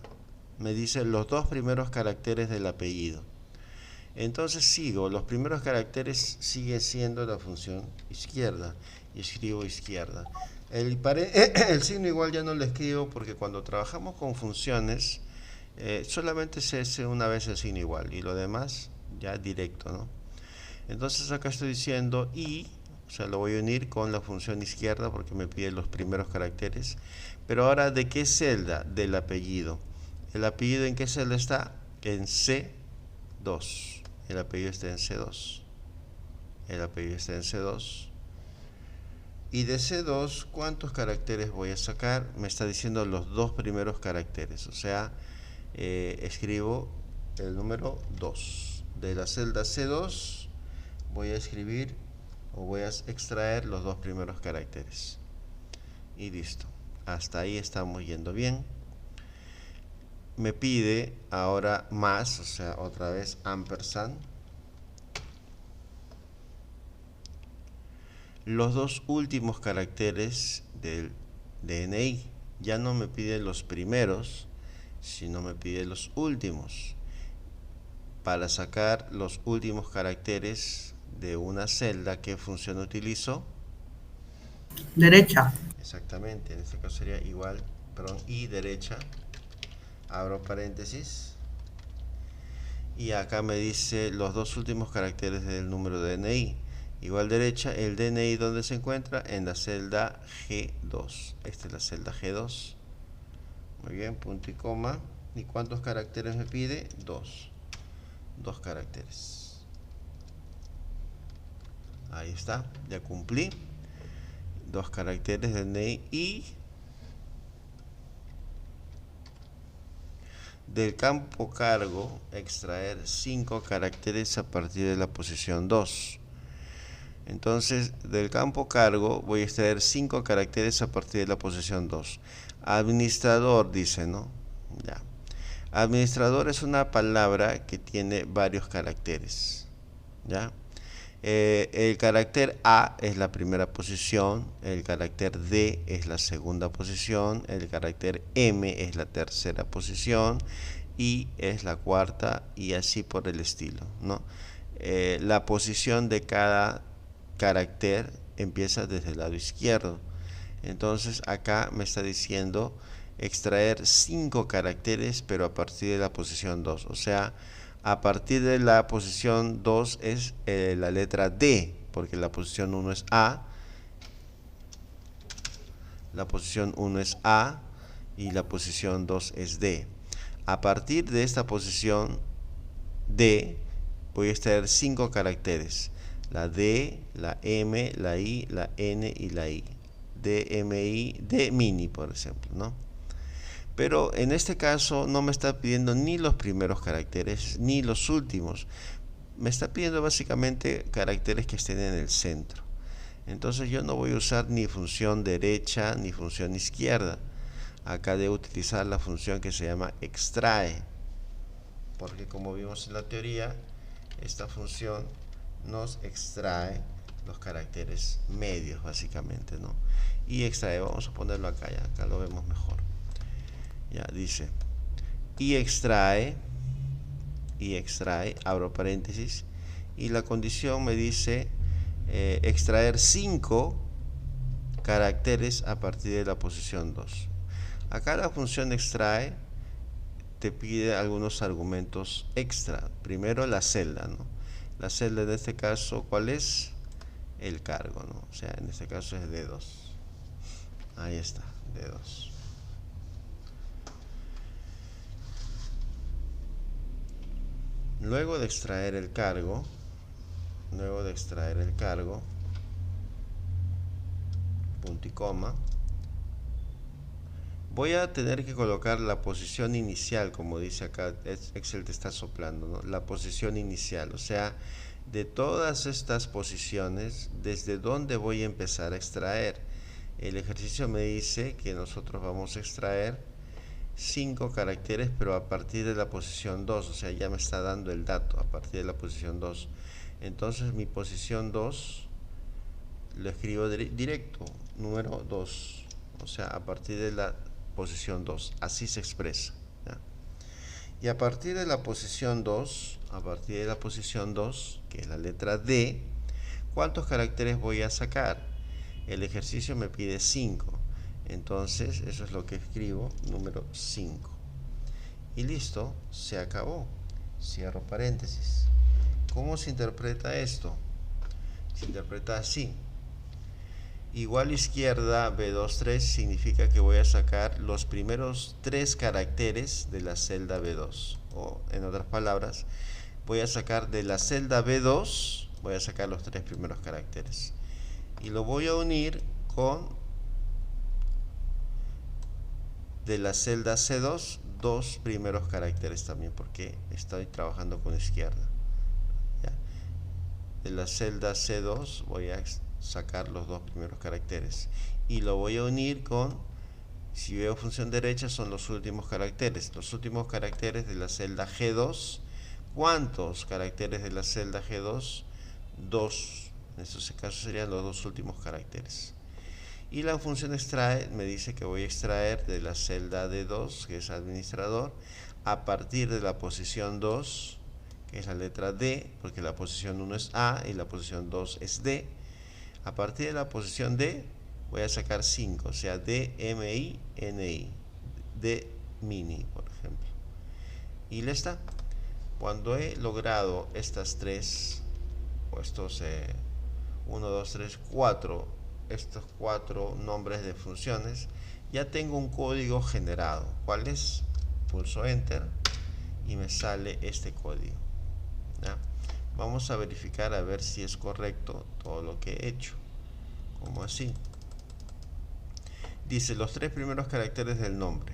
me dice los 2 primeros caracteres del apellido. Entonces sigo, los primeros caracteres sigue siendo la función izquierda, y escribo izquierda. El signo igual ya no lo escribo porque cuando trabajamos con funciones solamente se hace una vez el signo igual y lo demás ya directo, ¿no? Entonces acá estoy diciendo y, o sea, lo voy a unir con la función izquierda porque me pide los primeros caracteres. Pero ahora, ¿de qué celda? Del apellido. ¿El apellido en qué celda está? en C2. El apellido está en C2. El apellido está en C2. Y de C2, ¿cuántos caracteres voy a sacar? Me está diciendo los dos primeros caracteres. O sea, escribo el número 2. De la celda C2 voy a escribir o voy a extraer los dos primeros caracteres. Y listo. Hasta ahí estamos yendo bien. Me pide ahora más, o sea, otra vez ampersand. Los dos últimos caracteres del DNI. Ya no me pide los primeros, sino me pide los últimos. Para sacar los últimos caracteres de una celda, ¿qué función utilizo? Derecha. Exactamente, en este caso sería igual, perdón, y derecha. Abro paréntesis. Y acá me dice los dos últimos caracteres del número de DNI. Igual derecha, el DNI ¿dónde se encuentra? En la celda G2. Esta es la celda G2. Muy bien, punto y coma. ¿Y cuántos caracteres me pide? 2. 2 caracteres. Ahí está, ya cumplí. 2 caracteres de DNI y del campo cargo extraer 5 caracteres a partir de la posición 2. Entonces, del campo cargo voy a extraer 5 caracteres a partir de la posición 2. Administrador dice, ¿no? Ya. Administrador es una palabra que tiene varios caracteres. ¿Ya? El carácter A es la primera posición, el carácter D es la segunda posición, el carácter M es la tercera posición, I es la cuarta y así por el estilo, ¿no? La posición de cada carácter empieza desde el lado izquierdo. Entonces acá me está diciendo extraer 5 caracteres, pero a partir de la posición 2. O sea, a partir de la posición 2 es la letra D, porque la posición 1 es A. La posición 1 es A y la posición 2 es D. A partir de esta posición D voy a extraer 5 caracteres. La D, la M, la I, la N y la I. D, M, I, D mini, por ejemplo, ¿no? Pero en este caso no me está pidiendo ni los primeros caracteres ni los últimos. Me está pidiendo básicamente caracteres que estén en el centro. Entonces yo no voy a usar ni función derecha ni función izquierda. Acá debo utilizar la función que se llama extrae. Porque como vimos en la teoría, esta función nos extrae los caracteres medios básicamente, ¿no? Y extrae, vamos a ponerlo acá, ya, acá lo vemos mejor. Ya dice, y extrae, abro paréntesis, y la condición me dice extraer 5 caracteres a partir de la posición 2. Acá la función extrae te pide algunos argumentos extra. Primero la celda, ¿no? La celda en este caso, ¿cuál es? El cargo, ¿no? O sea, en este caso es D2. Ahí está, D2. Luego de extraer el cargo, punto y coma, voy a tener que colocar la posición inicial, como dice acá, Excel te está soplando, ¿no? La posición inicial, o sea, de todas estas posiciones, ¿desde dónde voy a empezar a extraer? El ejercicio me dice que nosotros vamos a extraer 5 caracteres, pero a partir de la posición 2, o sea, ya me está dando el dato, a partir de la posición 2. Entonces mi posición 2 lo escribo directo, número 2, o sea, a partir de la posición 2, así se expresa, ¿ya? Y a partir de la posición 2, que es la letra D, ¿cuántos caracteres voy a sacar? El ejercicio me pide 5, entonces eso es lo que escribo, número 5. Y listo, se acabó. Cierro paréntesis. ¿Cómo se interpreta esto? Se interpreta así. Igual izquierda B2-3 significa que voy a sacar los primeros 3 caracteres de la celda B2. o en otras palabras, voy a sacar de la celda B2, voy a sacar los 3 primeros caracteres y lo voy a unir con de la celda C2 2 primeros caracteres también, porque estoy trabajando con izquierda. ¿Ya? De la celda C2 voy a sacar los 2 primeros caracteres y lo voy a unir con, si veo función derecha, son los últimos caracteres. Los últimos caracteres de la celda G2. ¿Cuántos caracteres de la celda G2? 2. En este caso serían los 2 últimos caracteres. Y la función extrae me dice que voy a extraer de la celda D2, que es administrador, a partir de la posición 2, que es la letra D, porque la posición 1 es A y la posición 2 es D. A partir de la posición D voy a sacar 5, o sea, D, M, I, N, I. D mini, por ejemplo. Y le está. Cuando he logrado estas 3, o estos 1, 2, 3, 4, estos 4 nombres de funciones, ya tengo un código generado. ¿Cuál es? Pulso Enter y me sale este código. ¿Ya? Vamos a verificar a ver si es correcto todo lo que he hecho. Como así. Dice los 3 primeros caracteres del nombre.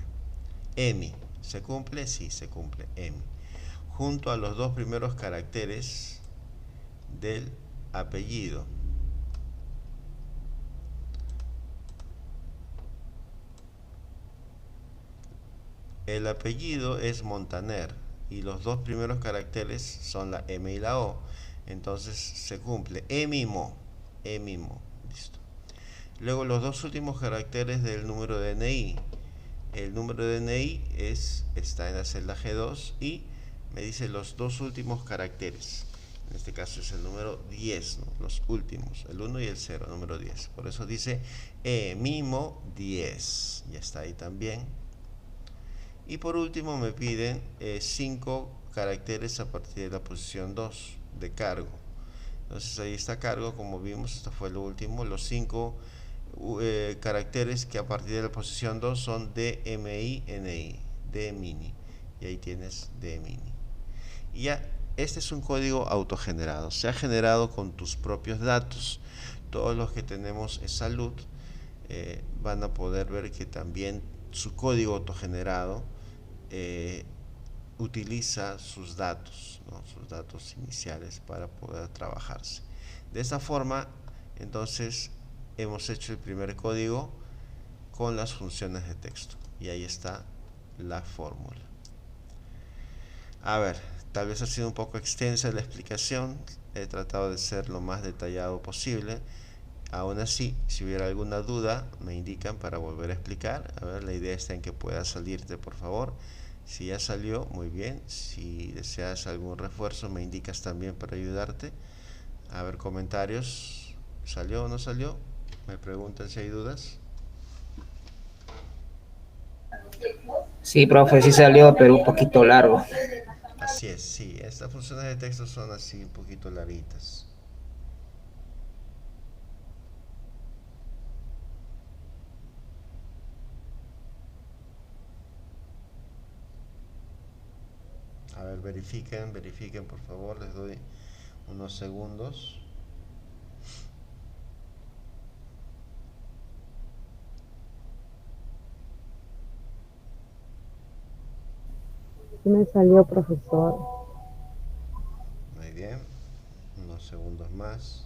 EMI. ¿Se cumple? Sí, se cumple. EMI. Junto a los 2 primeros caracteres del apellido. El apellido es Montaner y los 2 primeros caracteres son la M y la O. Entonces se cumple. Emimo. Listo. Luego los 2 últimos caracteres del número de DNI. El número de DNI está en la celda G2 y me dice los 2 últimos caracteres. En este caso es el número 10, ¿no? Los últimos, el 1 y el 0, número 10. Por eso dice Emimo 10. Ya está ahí también. Y por último me piden 5 caracteres a partir de la posición 2 de cargo. Entonces ahí está cargo, como vimos, esto fue lo último. Los 5 caracteres que a partir de la posición 2 son DMINI, DMINI. Y ahí tienes DMINI. Y ya, este es un código autogenerado. Se ha generado con tus propios datos. Todos los que tenemos en salud van a poder ver que también su código autogenerado utiliza sus datos, ¿no? Sus datos iniciales para poder trabajarse. De esta forma, entonces, hemos hecho el primer código con las funciones de texto. Y ahí está la fórmula. A ver, tal vez ha sido un poco extensa la explicación. He tratado de ser lo más detallado posible. Aún así, si hubiera alguna duda, me indican para volver a explicar. A ver, la idea está en que pueda salirte, por favor. Si ya salió, muy bien. Si deseas algún refuerzo, me indicas también para ayudarte. A ver, comentarios. ¿Salió o no salió? Me preguntan si hay dudas. Sí, profe, sí salió, pero un poquito largo. Así es, sí. Estas funciones de texto son así, un poquito larguitas. A ver, verifiquen por favor, les doy unos segundos. Me salió, profesor. Muy bien, unos segundos más.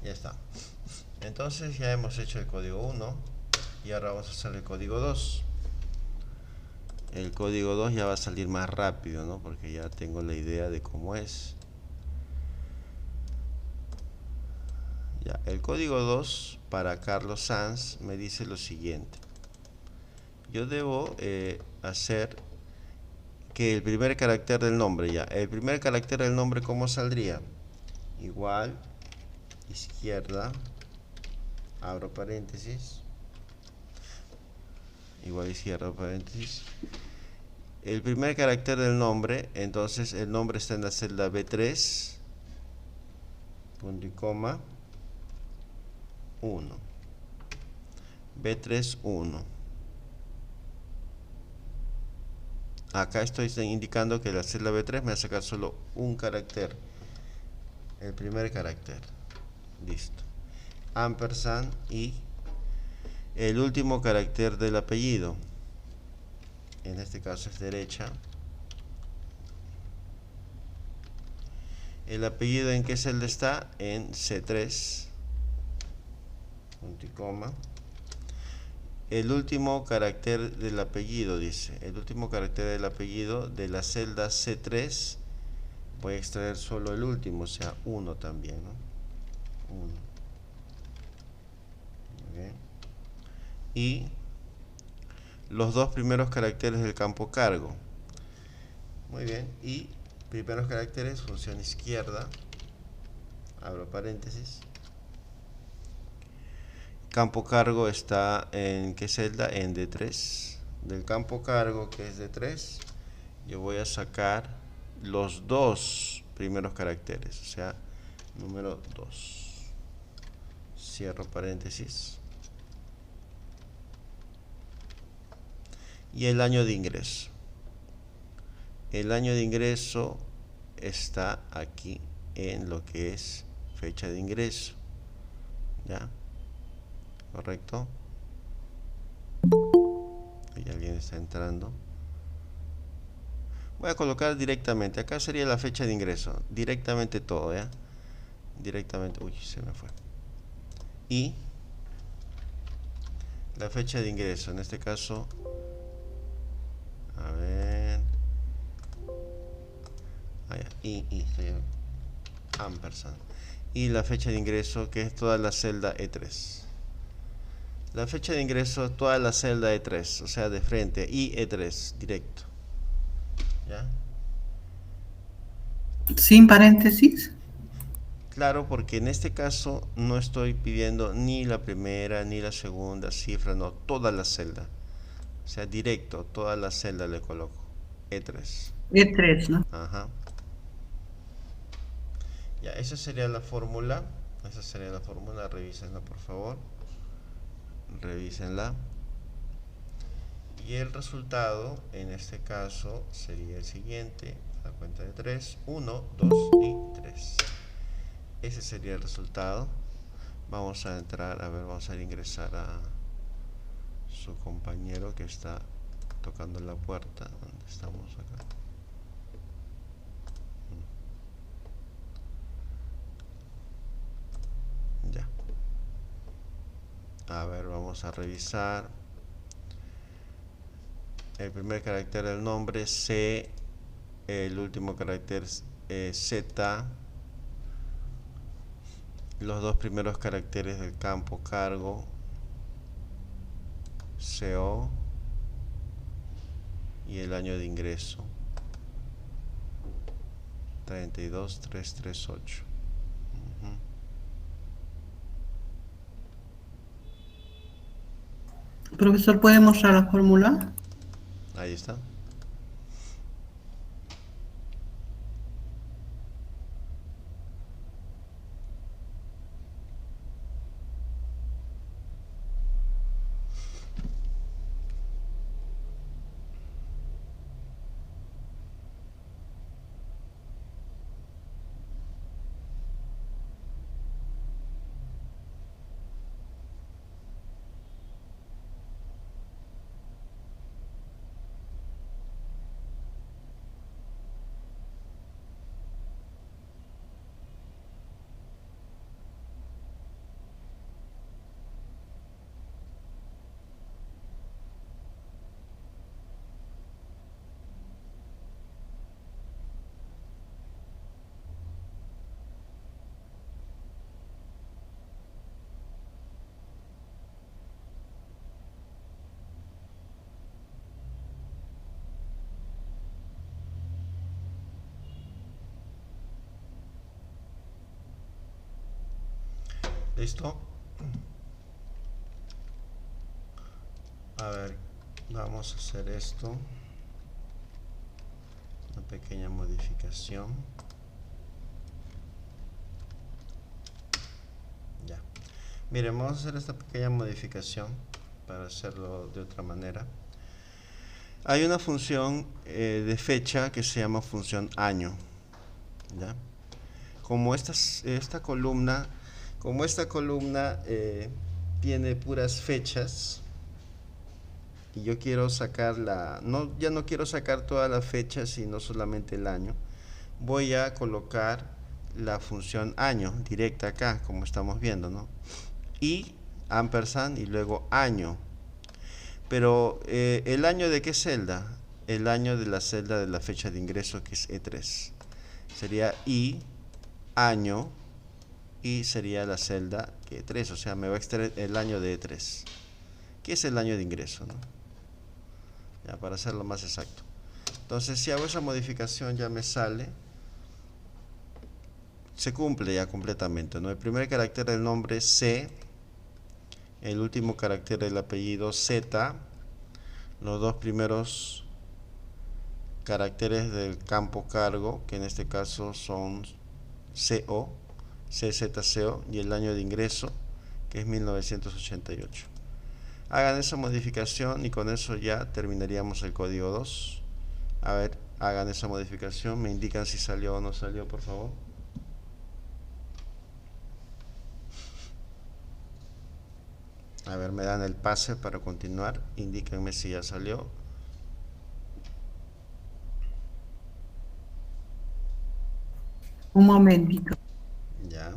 Ya está. Entonces ya hemos hecho el código 1 y ahora vamos a hacer el código 2. El código 2 ya va a salir más rápido, ¿no? Porque ya tengo la idea de cómo es. Ya, el código 2 para Carlos Sanz me dice lo siguiente. Yo debo hacer que el primer carácter del nombre, ya. El primer carácter del nombre, ¿cómo saldría? Igual, izquierda, abro paréntesis, igual y cierro paréntesis. El primer carácter del nombre, entonces el nombre está en la celda B3, punto y coma, 1. B3, 1. Acá estoy indicando que la celda B3 me va a sacar solo un carácter, el primer carácter. Listo. Ampersand y el último carácter del apellido. En este caso es derecha. El apellido en qué celda está, en C3, punto y coma. El último carácter del apellido, dice. El último carácter del apellido de la celda C3. Voy a extraer solo el último, o sea, 1 también, ¿no? 1. Okay. Y los dos primeros caracteres del campo cargo. Muy bien. Y primeros caracteres, función izquierda. Abro paréntesis. Campo cargo está en ¿qué celda? En D3. Del campo cargo, que es D3, yo voy a sacar los dos primeros caracteres, o sea, número 2. Cierro paréntesis. Y el año de ingreso. El año de ingreso está aquí en lo que es fecha de ingreso. ¿Ya? ¿Correcto? Y alguien está entrando. Voy a colocar directamente. Acá sería la fecha de ingreso. Directamente todo, ¿ya? Directamente. Uy, se me fue. Y la fecha de ingreso. En este caso, a ver. Estoy ampersand. Y la fecha de ingreso, que es toda la celda E3. La fecha de ingreso, toda la celda E3, o sea, de frente, y E3, directo. ¿Ya? Sin paréntesis. Claro, porque en este caso no estoy pidiendo ni la primera ni la segunda cifra, no, toda la celda. O sea, directo, toda la celda le coloco. E3. E3, ¿no? Ajá. Ya, esa sería la fórmula. Esa sería la fórmula, revísenla por favor. Revísenla. Y el resultado, en este caso, sería el siguiente. A la cuenta de 3, 1, 2 y 3. Ese sería el resultado. Vamos a entrar, a ver, vamos a ingresar a su compañero que está tocando la puerta. ¿Dónde estamos acá? Ya. A ver, vamos a revisar. El primer carácter del nombre, C. El último carácter, Z. Los dos primeros caracteres del campo cargo, CO. Y el año de ingreso, 32338. Profesor, ¿puede mostrar la fórmula? Ahí está. ¿Listo? A ver, vamos a hacer esto. Una pequeña modificación. Ya. Miren, vamos a hacer esta pequeña modificación para hacerlo de otra manera. Hay una función de fecha que se llama función año. ¿Ya? Como esta columna tiene puras fechas y yo quiero sacar ya no quiero sacar todas las fechas sino solamente el año, voy a colocar la función año directa acá, como estamos viendo, ¿no? Y ampersand y luego año. Pero ¿el año de qué celda? El año de la celda de la fecha de ingreso, que es E3. Sería I, año, y sería la celda E3, o sea, me va a extraer el año de E3, que es el año de ingreso, ¿no? Ya, para hacerlo más exacto. Entonces, si hago esa modificación, ya me sale, se cumple ya completamente, ¿no? El primer carácter del nombre C, el último carácter del apellido Z, los dos primeros caracteres del campo cargo, que en este caso son CO, CZCO, y el año de ingreso, que es 1988. Hagan esa modificación y con eso ya terminaríamos el código 2. A ver, hagan esa modificación, me indican si salió o no salió, por favor. A ver, me dan el pase para continuar, indíquenme si ya salió. Un momentito. Ya.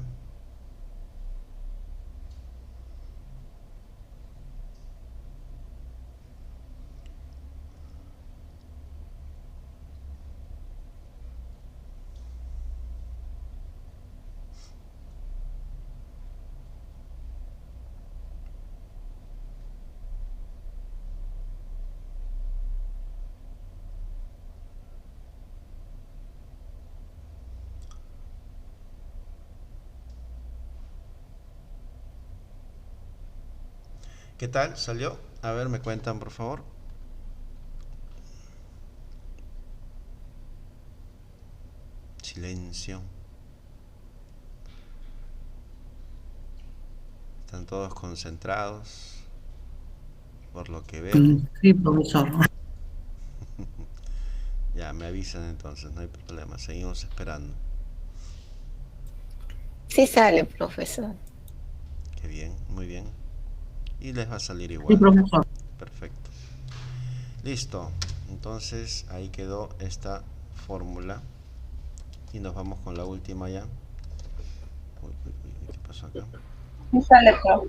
¿Qué tal? ¿Salió? A ver, me cuentan, por favor. Silencio. Están todos concentrados, por lo que veo. Sí, profesor. Ya, me avisan entonces, no hay problema. Seguimos esperando. Sí sale, profesor. Qué bien, muy bien. Y les va a salir Sí, igual. profesor. Perfecto. Listo. Entonces ahí quedó esta fórmula. Y nos vamos con la última ya. Uy, ¿qué pasó acá? No sale, profe.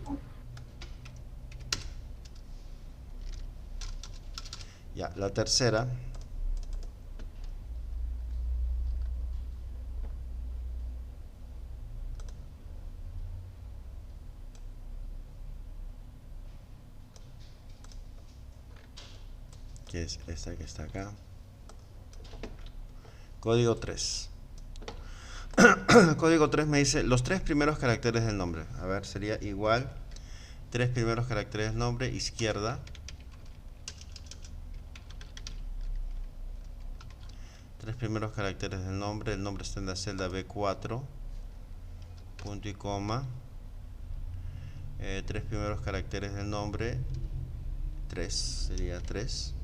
Ya, la tercera. Que es esta que está acá. Código 3. Código 3 me dice los tres primeros caracteres del nombre. A ver, sería igual. Tres primeros caracteres del nombre, izquierda. Tres primeros caracteres del nombre. El nombre está en la celda B4. Punto y coma. Tres primeros caracteres del nombre. 3. Sería 3.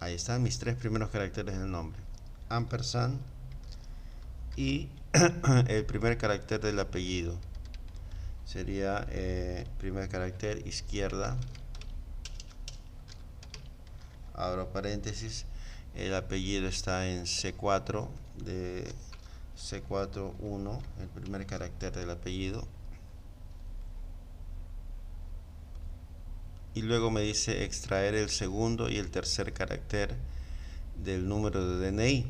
Ahí están mis tres primeros caracteres del nombre. Ampersand y el primer carácter del apellido. Sería primer carácter izquierda. Abro paréntesis. El apellido está en C4 de C4-1, el primer carácter del apellido. Y luego me dice extraer el segundo y el tercer carácter del número de DNI.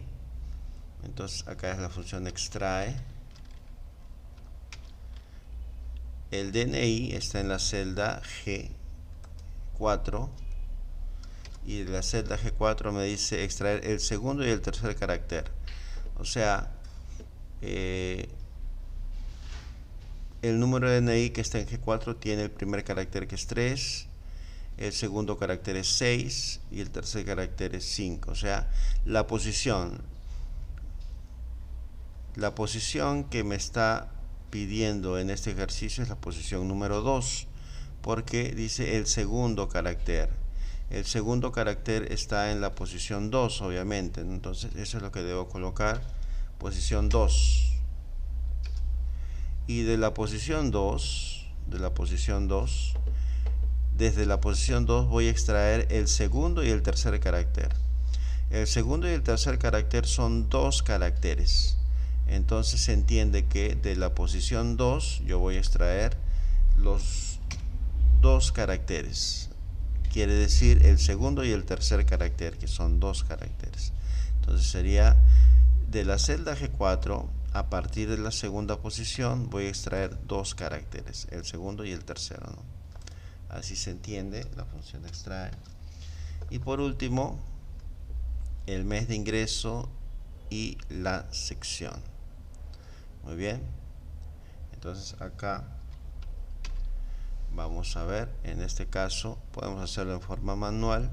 Entonces acá es la función extrae. El DNI está en la celda G4 y de la celda G4 me dice extraer el segundo y el tercer carácter. O sea, el número de DNI que está en G4 tiene el primer carácter que es 3, el segundo carácter es 6 y el tercer carácter es 5. O sea, la posición que me está pidiendo en este ejercicio es la posición número 2, porque dice el segundo carácter. El segundo carácter está en la posición 2, obviamente. Entonces, eso es lo que debo colocar, posición 2. Y de la posición 2, desde la posición 2 voy a extraer el segundo y el tercer carácter. El segundo y el tercer carácter son 2 caracteres. Entonces se entiende que de la posición 2 yo voy a extraer los 2 caracteres. Quiere decir el segundo y el tercer carácter, que son 2 caracteres. Entonces sería de la celda G4, a partir de la segunda posición voy a extraer 2 caracteres, el segundo y el tercero, ¿no? Así se entiende la función extrae. Y por último, el mes de ingreso y la sección. Muy bien. Entonces acá vamos a ver, en este caso podemos hacerlo en forma manual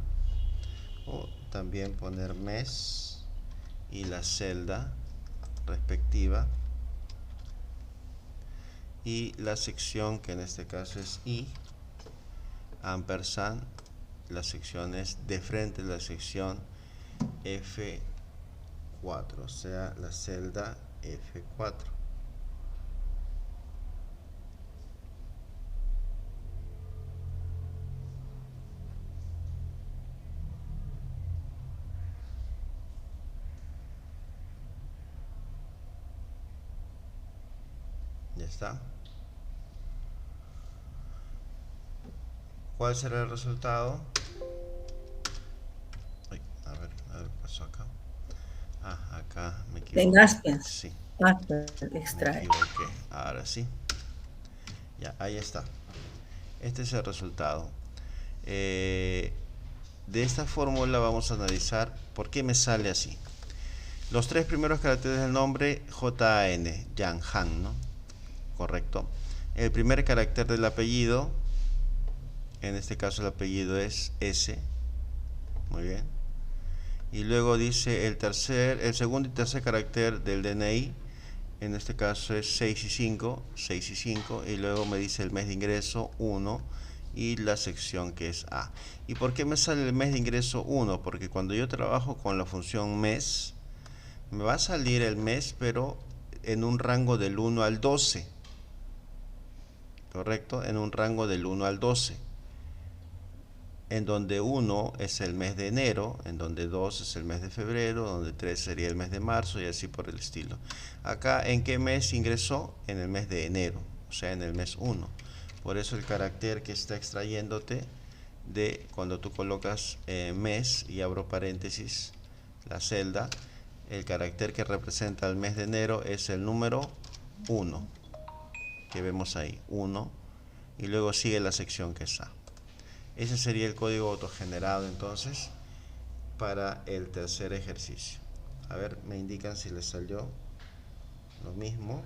o también poner mes y la celda respectiva y la sección, que en este caso es I, ampersand, la sección es de frente de la sección F4, o sea, la celda F4. Ya está. ¿Cuál será el resultado? Ay, a ver, ¿qué pasó acá? Ah, acá me equivoqué. En Aspens. Sí, Aspens, extrae. me equivoqué. Ahora sí. Ya, ahí está. Este es el resultado. De esta fórmula vamos a analizar por qué me sale así. Los 3 primeros caracteres del nombre, J-A-N, Jan, Han, ¿no? Correcto. El primer carácter del apellido, en este caso el apellido es S. Muy bien. Y luego dice el segundo y tercer carácter del DNI, en este caso es 6 y 5, y luego me dice el mes de ingreso 1 y la sección que es A. ¿Y por qué me sale el mes de ingreso 1? Porque cuando yo trabajo con la función mes, me va a salir el mes, pero en un rango del 1 al 12. ¿Correcto? En un rango del 1 al 12. En donde 1 es el mes de enero, en donde 2 es el mes de febrero, donde 3 sería el mes de marzo y así por el estilo. Acá, ¿en qué mes ingresó? En el mes de enero, o sea, en el mes 1. Por eso el carácter que está extrayéndote de cuando tú colocas mes y abro paréntesis, la celda, el carácter que representa el mes de enero es el número 1, que vemos ahí, 1, y luego sigue la sección que es A. Ese sería el código autogenerado entonces para el tercer ejercicio. A ver, me indican si les salió lo mismo.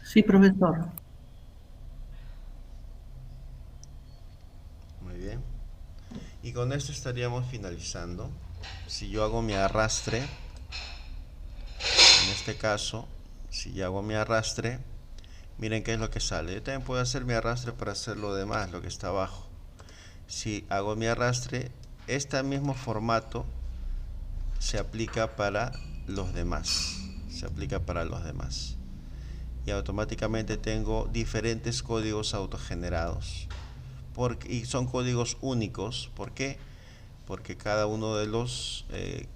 Sí, profesor. Muy bien. Y con esto estaríamos finalizando. Si yo hago mi arrastre, en este caso, si yo hago mi arrastre, miren qué es lo que sale. Yo también puedo hacer mi arrastre para hacer lo demás, lo que está abajo. Si hago mi arrastre, este mismo formato se aplica para los demás. Y automáticamente tengo diferentes códigos autogenerados. Y son códigos únicos. ¿Por qué? Porque cada uno de los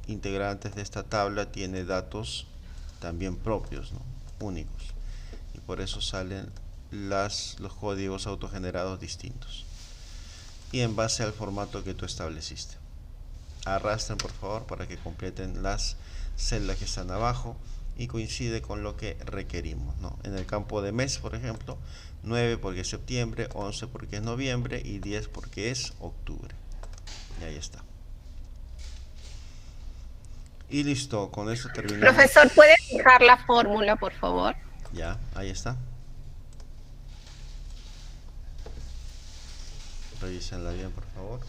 integrantes de esta tabla tiene datos también propios, ¿no? Únicos. Y por eso salen los códigos autogenerados distintos. Y en base al formato que tú estableciste. Arrastren por favor para que completen las celdas que están abajo y coincide con lo que requerimos, ¿no? En el campo de mes, por ejemplo, 9 porque es septiembre, 11 porque es noviembre y 10 porque es octubre. Y ahí está. Y listo, con eso terminamos. Profesor, ¿puede fijar la fórmula, por favor? Ya, ahí está. Revísenla bien, por favor.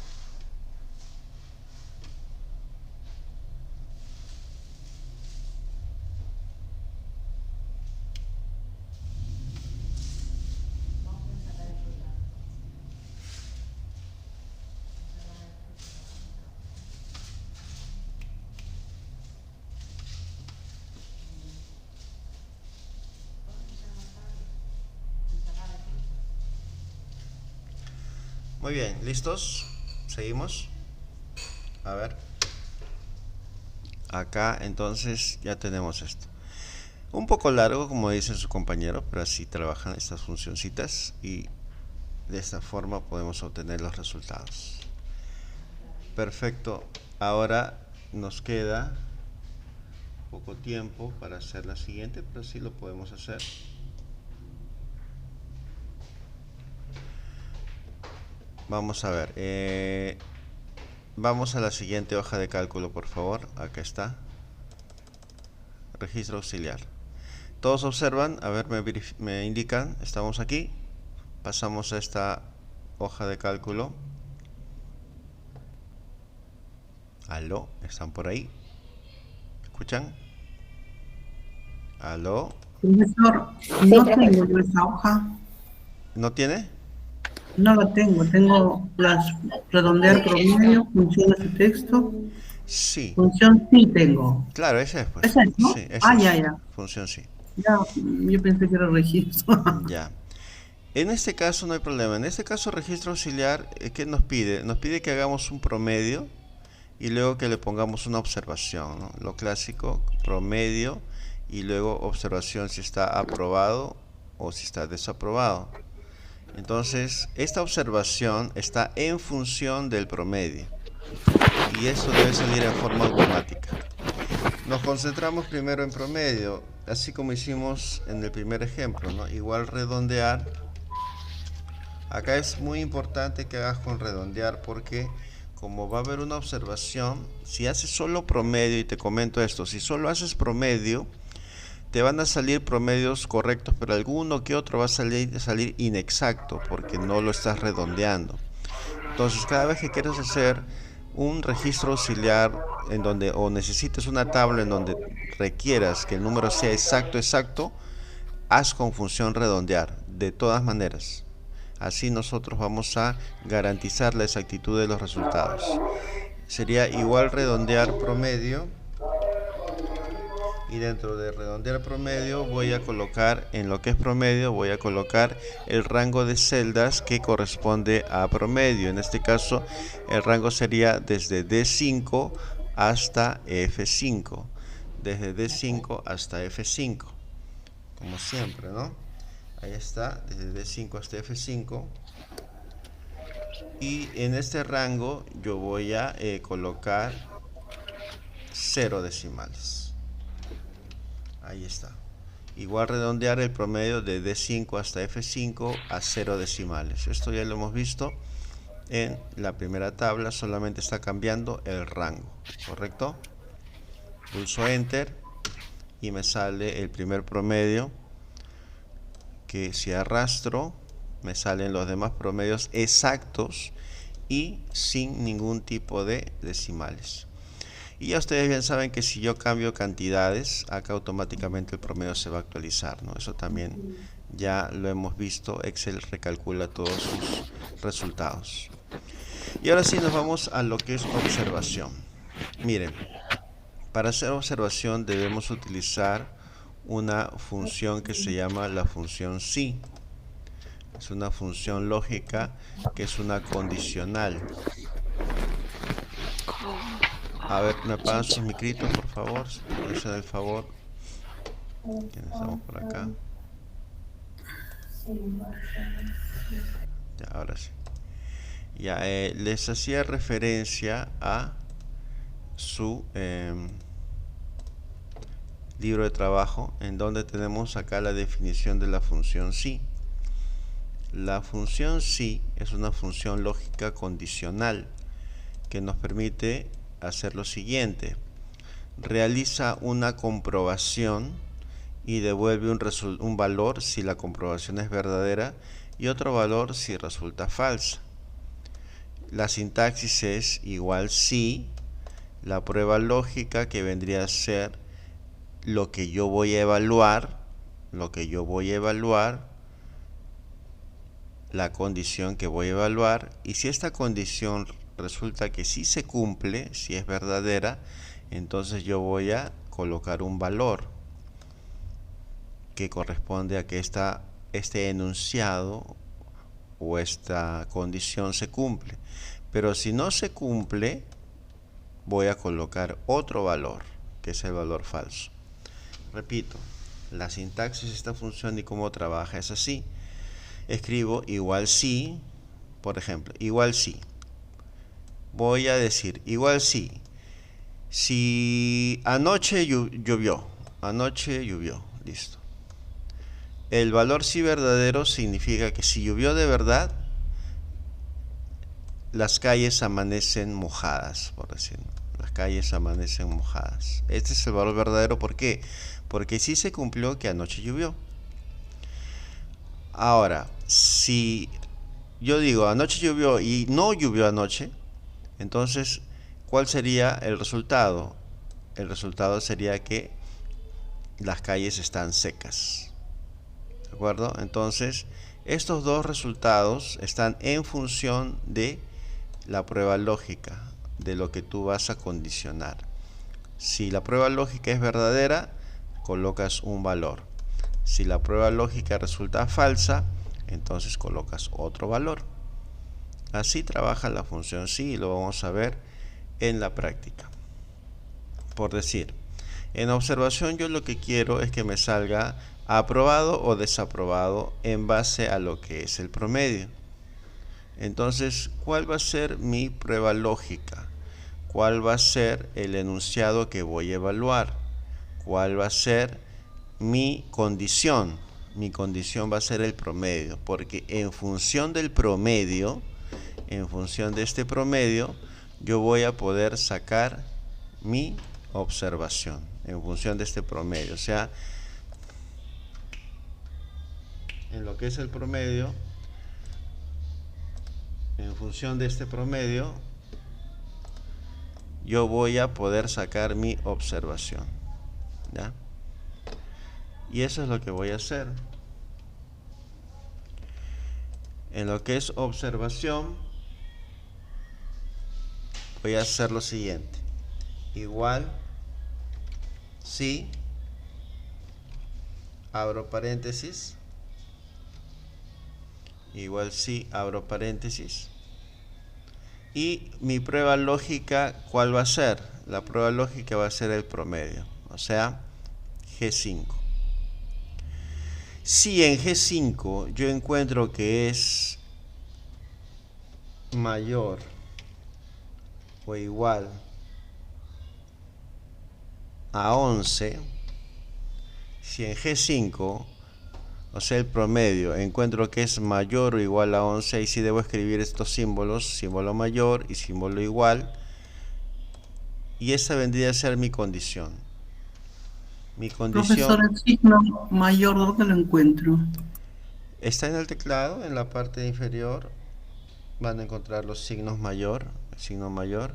Muy bien, ¿listos? Seguimos. A ver. Acá entonces ya tenemos esto. Un poco largo, como dice su compañero, pero así trabajan estas funcioncitas y de esta forma podemos obtener los resultados. Perfecto. Ahora nos queda poco tiempo para hacer la siguiente, pero sí lo podemos hacer. Vamos a ver. Vamos a la siguiente hoja de cálculo, por favor. Acá está. Registro auxiliar. Todos observan, a ver, me indican, estamos aquí. Pasamos a esta hoja de cálculo. ¿Aló? ¿Están por ahí? ¿Escuchan? ¿Aló? Profesor, Sí, no profesor. tengo yo esa hoja. ¿No tiene? No la tengo. Tengo las redondear promedio, funciones de texto. Sí. Función sí tengo. Claro, ese es, pues. ¿Esa es, no? Sí, ese Ah, es. ya. Función sí. Ya, yo pensé que era registro. Ya. En este caso no hay problema. En este caso, registro auxiliar, ¿qué nos pide? Nos pide que hagamos un promedio y luego que le pongamos una observación, ¿no? Lo clásico, promedio y luego observación si está aprobado o si está desaprobado. Entonces, esta observación está en función del promedio y esto debe salir en forma automática. Nos concentramos primero en promedio, así como hicimos en el primer ejemplo, ¿no? Igual redondear. Acá es muy importante que hagas con redondear porque como va a haber una observación, si haces solo promedio, y te comento esto, si solo haces promedio, te van a salir promedios correctos, pero alguno que otro va a salir inexacto porque no lo estás redondeando. Entonces, cada vez que quieras hacer un registro auxiliar en donde o necesites una tabla en donde requieras que el número sea exacto, haz con función redondear, de todas maneras. Así nosotros vamos a garantizar la exactitud de los resultados. Sería igual redondear promedio. Y dentro de redondear promedio voy a colocar, en lo que es promedio, voy a colocar el rango de celdas que corresponde a promedio. En este caso, el rango sería desde D5 hasta F5. Desde D5 hasta F5. Como siempre, ¿no? Ahí está, desde D5 hasta F5. Y en este rango yo voy a colocar 0 decimales. Ahí está. Igual redondear el promedio de D5 hasta F5 a 0 decimales. Esto ya lo hemos visto en la primera tabla, solamente está cambiando el rango, ¿correcto? Pulso Enter y me sale el primer promedio, que si arrastro me salen los demás promedios exactos y sin ningún tipo de decimales. Y ya ustedes bien saben que si yo cambio cantidades, acá automáticamente el promedio se va a actualizar, ¿no? Eso también ya lo hemos visto, Excel recalcula todos sus resultados. Y ahora sí nos vamos a lo que es observación. Miren, para hacer observación debemos utilizar una función que se llama la función sí. Es una función lógica que es una condicional. A ver, me apagan sus micritos, por favor. Me hacen el favor. ¿Quiénes estamos por acá? Ya, ahora sí. Ya, les hacía referencia a su libro de trabajo, en donde tenemos acá la definición de la función sí. La función sí es una función lógica condicional que nos permite hacer lo siguiente: realiza una comprobación y devuelve un valor si la comprobación es verdadera y otro valor si resulta falsa. La sintaxis es igual si, la prueba lógica que vendría a ser lo que yo voy a evaluar, la condición que voy a evaluar, y si esta condición resulta que sí se cumple, si es verdadera, entonces yo voy a colocar un valor que corresponde a que este enunciado o esta condición se cumple. Pero si no se cumple, voy a colocar otro valor, que es el valor falso. Repito, la sintaxis de esta función y cómo trabaja es así. Escribo igual si, por ejemplo, igual si. Voy a decir igual si anoche llovió, listo. El valor si verdadero significa que si llovió de verdad, las calles amanecen mojadas, por decirlo. Las calles amanecen mojadas. Este es el valor verdadero, ¿por qué? Porque sí se cumplió que anoche llovió. Ahora, si yo digo anoche llovió y no llovió anoche, entonces, ¿cuál sería el resultado? El resultado sería que las calles están secas. ¿De acuerdo? Entonces, estos dos resultados están en función de la prueba lógica, de lo que tú vas a condicionar. Si la prueba lógica es verdadera, colocas un valor. Si la prueba lógica resulta falsa, entonces colocas otro valor. Así trabaja la función si, y lo vamos a ver en la práctica. Por decir, en observación yo lo que quiero es que me salga aprobado o desaprobado en base a lo que es el promedio. Entonces, ¿cuál va a ser mi prueba lógica? ¿Cuál va a ser el enunciado que voy a evaluar? ¿Cuál va a ser mi condición? Mi condición va a ser el promedio, porque en función del promedio, en función de este promedio, yo voy a poder sacar mi observación, en función de este promedio. O sea, en lo que es el promedio, en función de este promedio, yo voy a poder sacar mi observación, ¿ya? Y eso es lo que voy a hacer. En lo que es observación, voy a hacer lo siguiente. Igual si, abro paréntesis, igual si, abro paréntesis, y mi prueba lógica, ¿cuál va a ser? La prueba lógica va a ser el promedio, o sea, G5. Si en G5 yo encuentro que es mayor o igual a 11, si en G5, o sea el promedio, encuentro que es mayor o igual a 11, ahí sí debo escribir estos símbolos, símbolo mayor y símbolo igual, y esa vendría a ser mi condición. Mi condición... Profesor, el signo mayor, ¿dónde lo encuentro? Está en el teclado, en la parte inferior, van a encontrar los signos mayor, el signo mayor,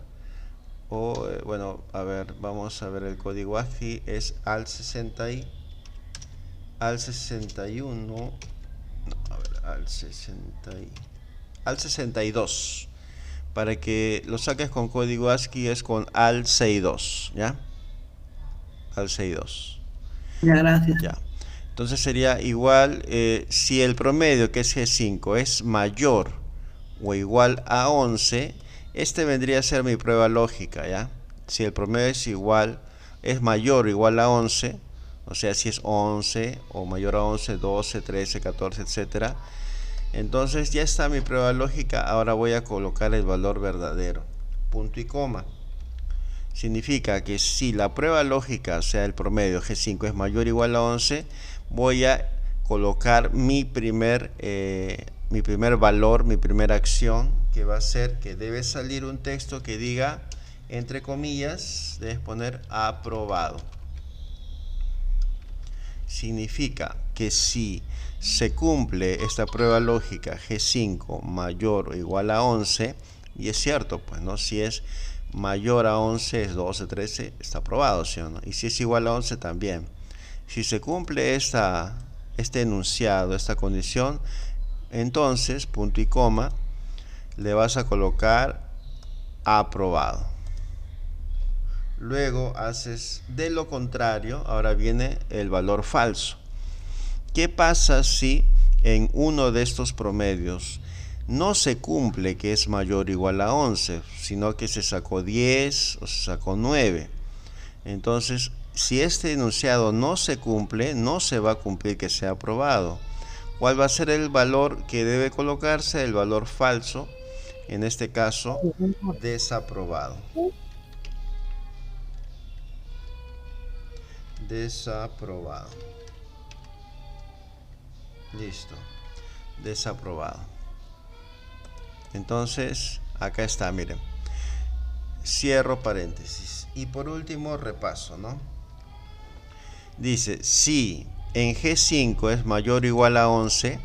o bueno, a ver, vamos a ver el código ASCII, es al 60 y al 61, no, a ver, al 62, para que lo saques con código ASCII es con al 62, ¿ya? Al 62. Ya, gracias. Ya. Entonces sería igual, si el promedio, que es G5, es mayor o igual a 11, este vendría a ser mi prueba lógica, ¿ya? Si el promedio es igual, es mayor o igual a 11, o sea, si es 11 o mayor a 11, 12, 13, 14, etcétera, entonces ya está mi prueba lógica. Ahora voy a colocar el valor verdadero, punto y coma. Significa que si la prueba lógica, o sea el promedio G5 es mayor o igual a 11, voy a colocar mi primer valor, mi primera acción, que va a ser que debe salir un texto que diga, entre comillas, debes poner aprobado. significa que si se cumple esta prueba lógica G5 mayor o igual a 11, y es cierto, pues, ¿no? Si es mayor a 11, es 12, 13, está aprobado, ¿sí o no? Y si es igual a 11, también. Si se cumple este enunciado, esta condición, entonces, punto y coma, le vas a colocar aprobado. Luego haces de lo contrario, ahora viene el valor falso. ¿Qué pasa si en uno de estos promedios no se cumple que es mayor o igual a 11, sino que se sacó 10 o se sacó 9? Entonces, si este enunciado no se cumple, no se va a cumplir que sea aprobado. ¿Cuál va a ser el valor que debe colocarse? El valor falso, en este caso, desaprobado. Desaprobado. Listo. Desaprobado. Entonces, acá está, miren. Cierro paréntesis. Y por último, repaso, ¿no? Dice, si en G5 es mayor o igual a 11,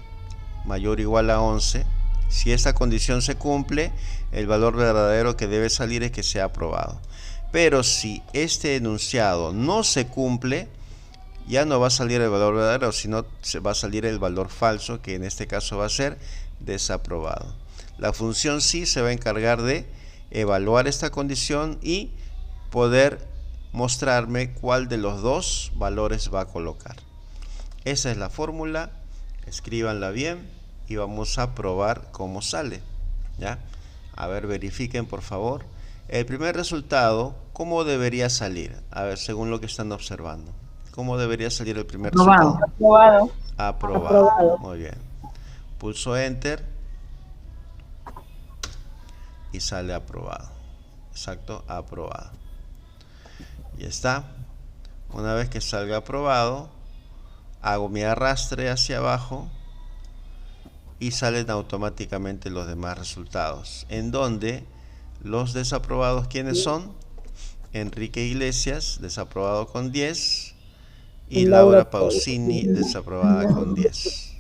si esta condición se cumple, el valor verdadero que debe salir es que sea aprobado. Pero si este enunciado no se cumple, ya no va a salir el valor verdadero, sino se va a salir el valor falso, que en este caso va a ser desaprobado. La función sí se va a encargar de evaluar esta condición y poder mostrarme cuál de los dos valores va a colocar. Esa es la fórmula, escríbanla bien y vamos a probar cómo sale, ¿ya? A ver, verifiquen por favor. El primer resultado, ¿cómo debería salir? A ver, según lo que están observando. ¿Cómo debería salir el primer resultado? Aprobado. Aprobado. Muy bien. Pulso Enter y sale aprobado. Exacto, aprobado. Y está. Una vez que salga aprobado, hago mi arrastre hacia abajo y salen automáticamente los demás resultados. En donde los desaprobados, ¿quiénes son? Enrique Iglesias, desaprobado con 10. Y Laura Pausini, desaprobada con 10.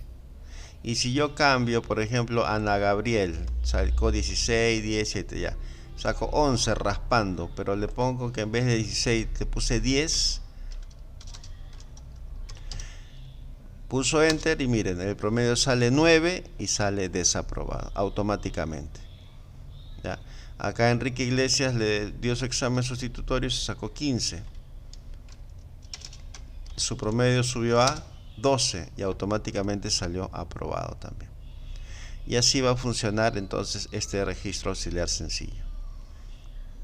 Y si yo cambio, por ejemplo, Ana Gabriel, sacó 16, 17, ya. Saco 11 raspando, pero le pongo que en vez de 16 le puse 10. Pulso Enter y miren, el promedio sale 9 y sale desaprobado automáticamente. ¿Ya? Acá Enrique Iglesias le dio su examen sustitutorio y se sacó 15. Su promedio subió a 12 y automáticamente salió aprobado también. Y así va a funcionar entonces este registro auxiliar sencillo.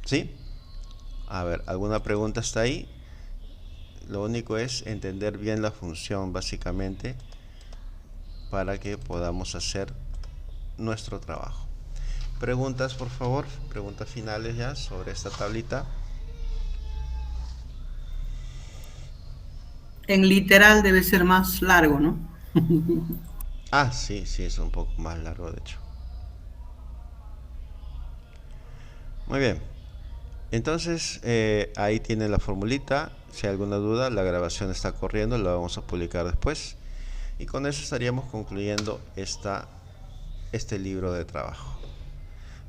¿Sí? A ver, ¿alguna pregunta hasta ahí? Lo único es entender bien la función básicamente para que podamos hacer nuestro trabajo. Preguntas, por favor, preguntas finales ya sobre esta tablita. En literal debe ser más largo, ¿no? Ah, sí, sí, es un poco más largo de hecho. Muy bien. Entonces, ahí tienen la formulita. Si hay alguna duda, la grabación está corriendo, la vamos a publicar después. Y con eso estaríamos concluyendo este libro de trabajo.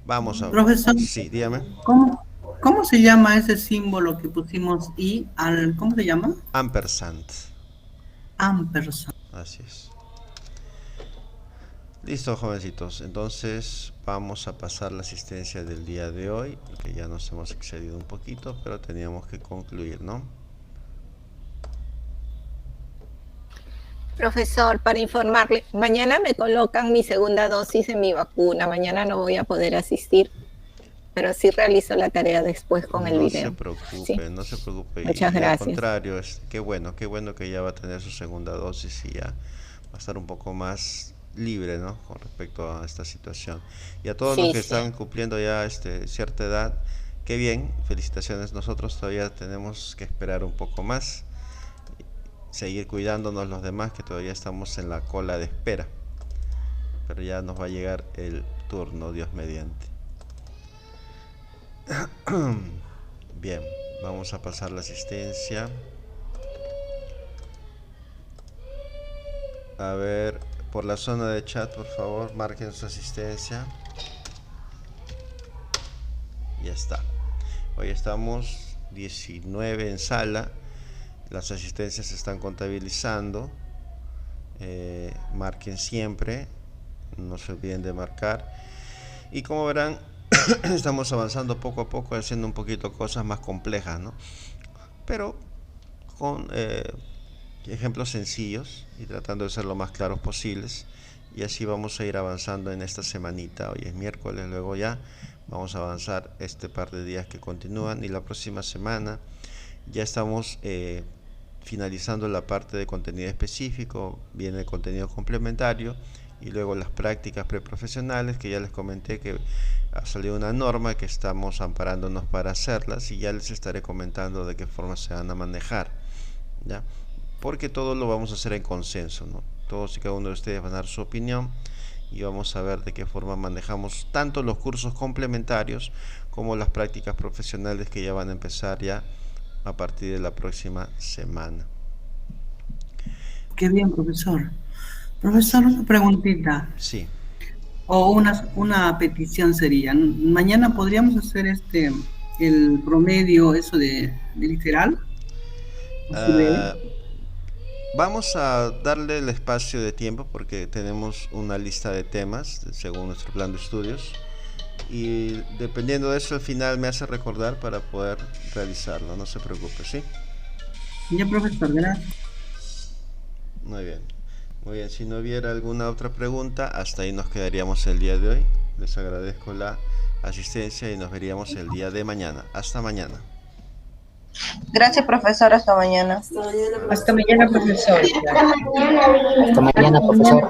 Vamos a... Profesor, Sí, dígame. ¿cómo se llama ese símbolo que pusimos I al... ¿Cómo se llama? Ampersand. Ampersand. Así es. Listo, jovencitos. Entonces vamos a pasar la asistencia del día de hoy, que ya nos hemos excedido un poquito, pero teníamos que concluir, ¿no? Profesor, para informarle, mañana me colocan mi segunda dosis de mi vacuna. Mañana no voy a poder asistir, pero sí realizo la tarea después con el video. No se preocupe, Sí. no se preocupe. Muchas y gracias. al contrario, qué bueno que ya va a tener su segunda dosis y ya va a estar un poco más libre, ¿no? Con respecto a esta situación. Y a todos los que están cumpliendo ya cierta edad, qué bien, felicitaciones. Nosotros todavía tenemos que esperar un poco más, seguir cuidándonos los demás, que todavía estamos en la cola de espera, pero ya nos va a llegar el turno, Dios mediante. Bien, vamos a pasar la asistencia. A ver, por la zona de chat, por favor, marquen su asistencia. Ya está. Hoy estamos 19 en sala. Las asistencias se están contabilizando. Marquen siempre. No se olviden de marcar. Y como verán, estamos avanzando poco a poco, haciendo un poquito cosas más complejas, ¿no? Pero con ejemplos sencillos y tratando de ser lo más claros posibles. Y así vamos a ir avanzando en esta semanita. Hoy es miércoles, luego ya vamos a avanzar este par de días que continúan, y la próxima semana ya estamos finalizando la parte de contenido específico, viene el contenido complementario y luego las prácticas preprofesionales, que ya les comenté que ha salido una norma que estamos amparándonos para hacerlas, y ya les estaré comentando de qué forma se van a manejar, ¿ya? Porque todo lo vamos a hacer en consenso, ¿no? Todos y cada uno de ustedes van a dar su opinión y vamos a ver de qué forma manejamos tanto los cursos complementarios como las prácticas profesionales que ya van a empezar ya a partir de la próxima semana. Qué bien, profesor. Profesor, una preguntita. Sí. O una petición sería. Mañana podríamos hacer el promedio, eso de literal. Vamos a darle el espacio de tiempo porque tenemos una lista de temas según nuestro plan de estudios, y dependiendo de eso al final me hace recordar para poder realizarlo, no se preocupe, ¿sí? Ya, profesor, gracias. Muy bien, muy bien. Si no hubiera alguna otra pregunta, hasta ahí nos quedaríamos el día de hoy. Les agradezco la asistencia y nos veríamos el día de mañana. Hasta mañana. Gracias, profesor. Hasta mañana. Hasta mañana, profesor. Hasta mañana, profesor.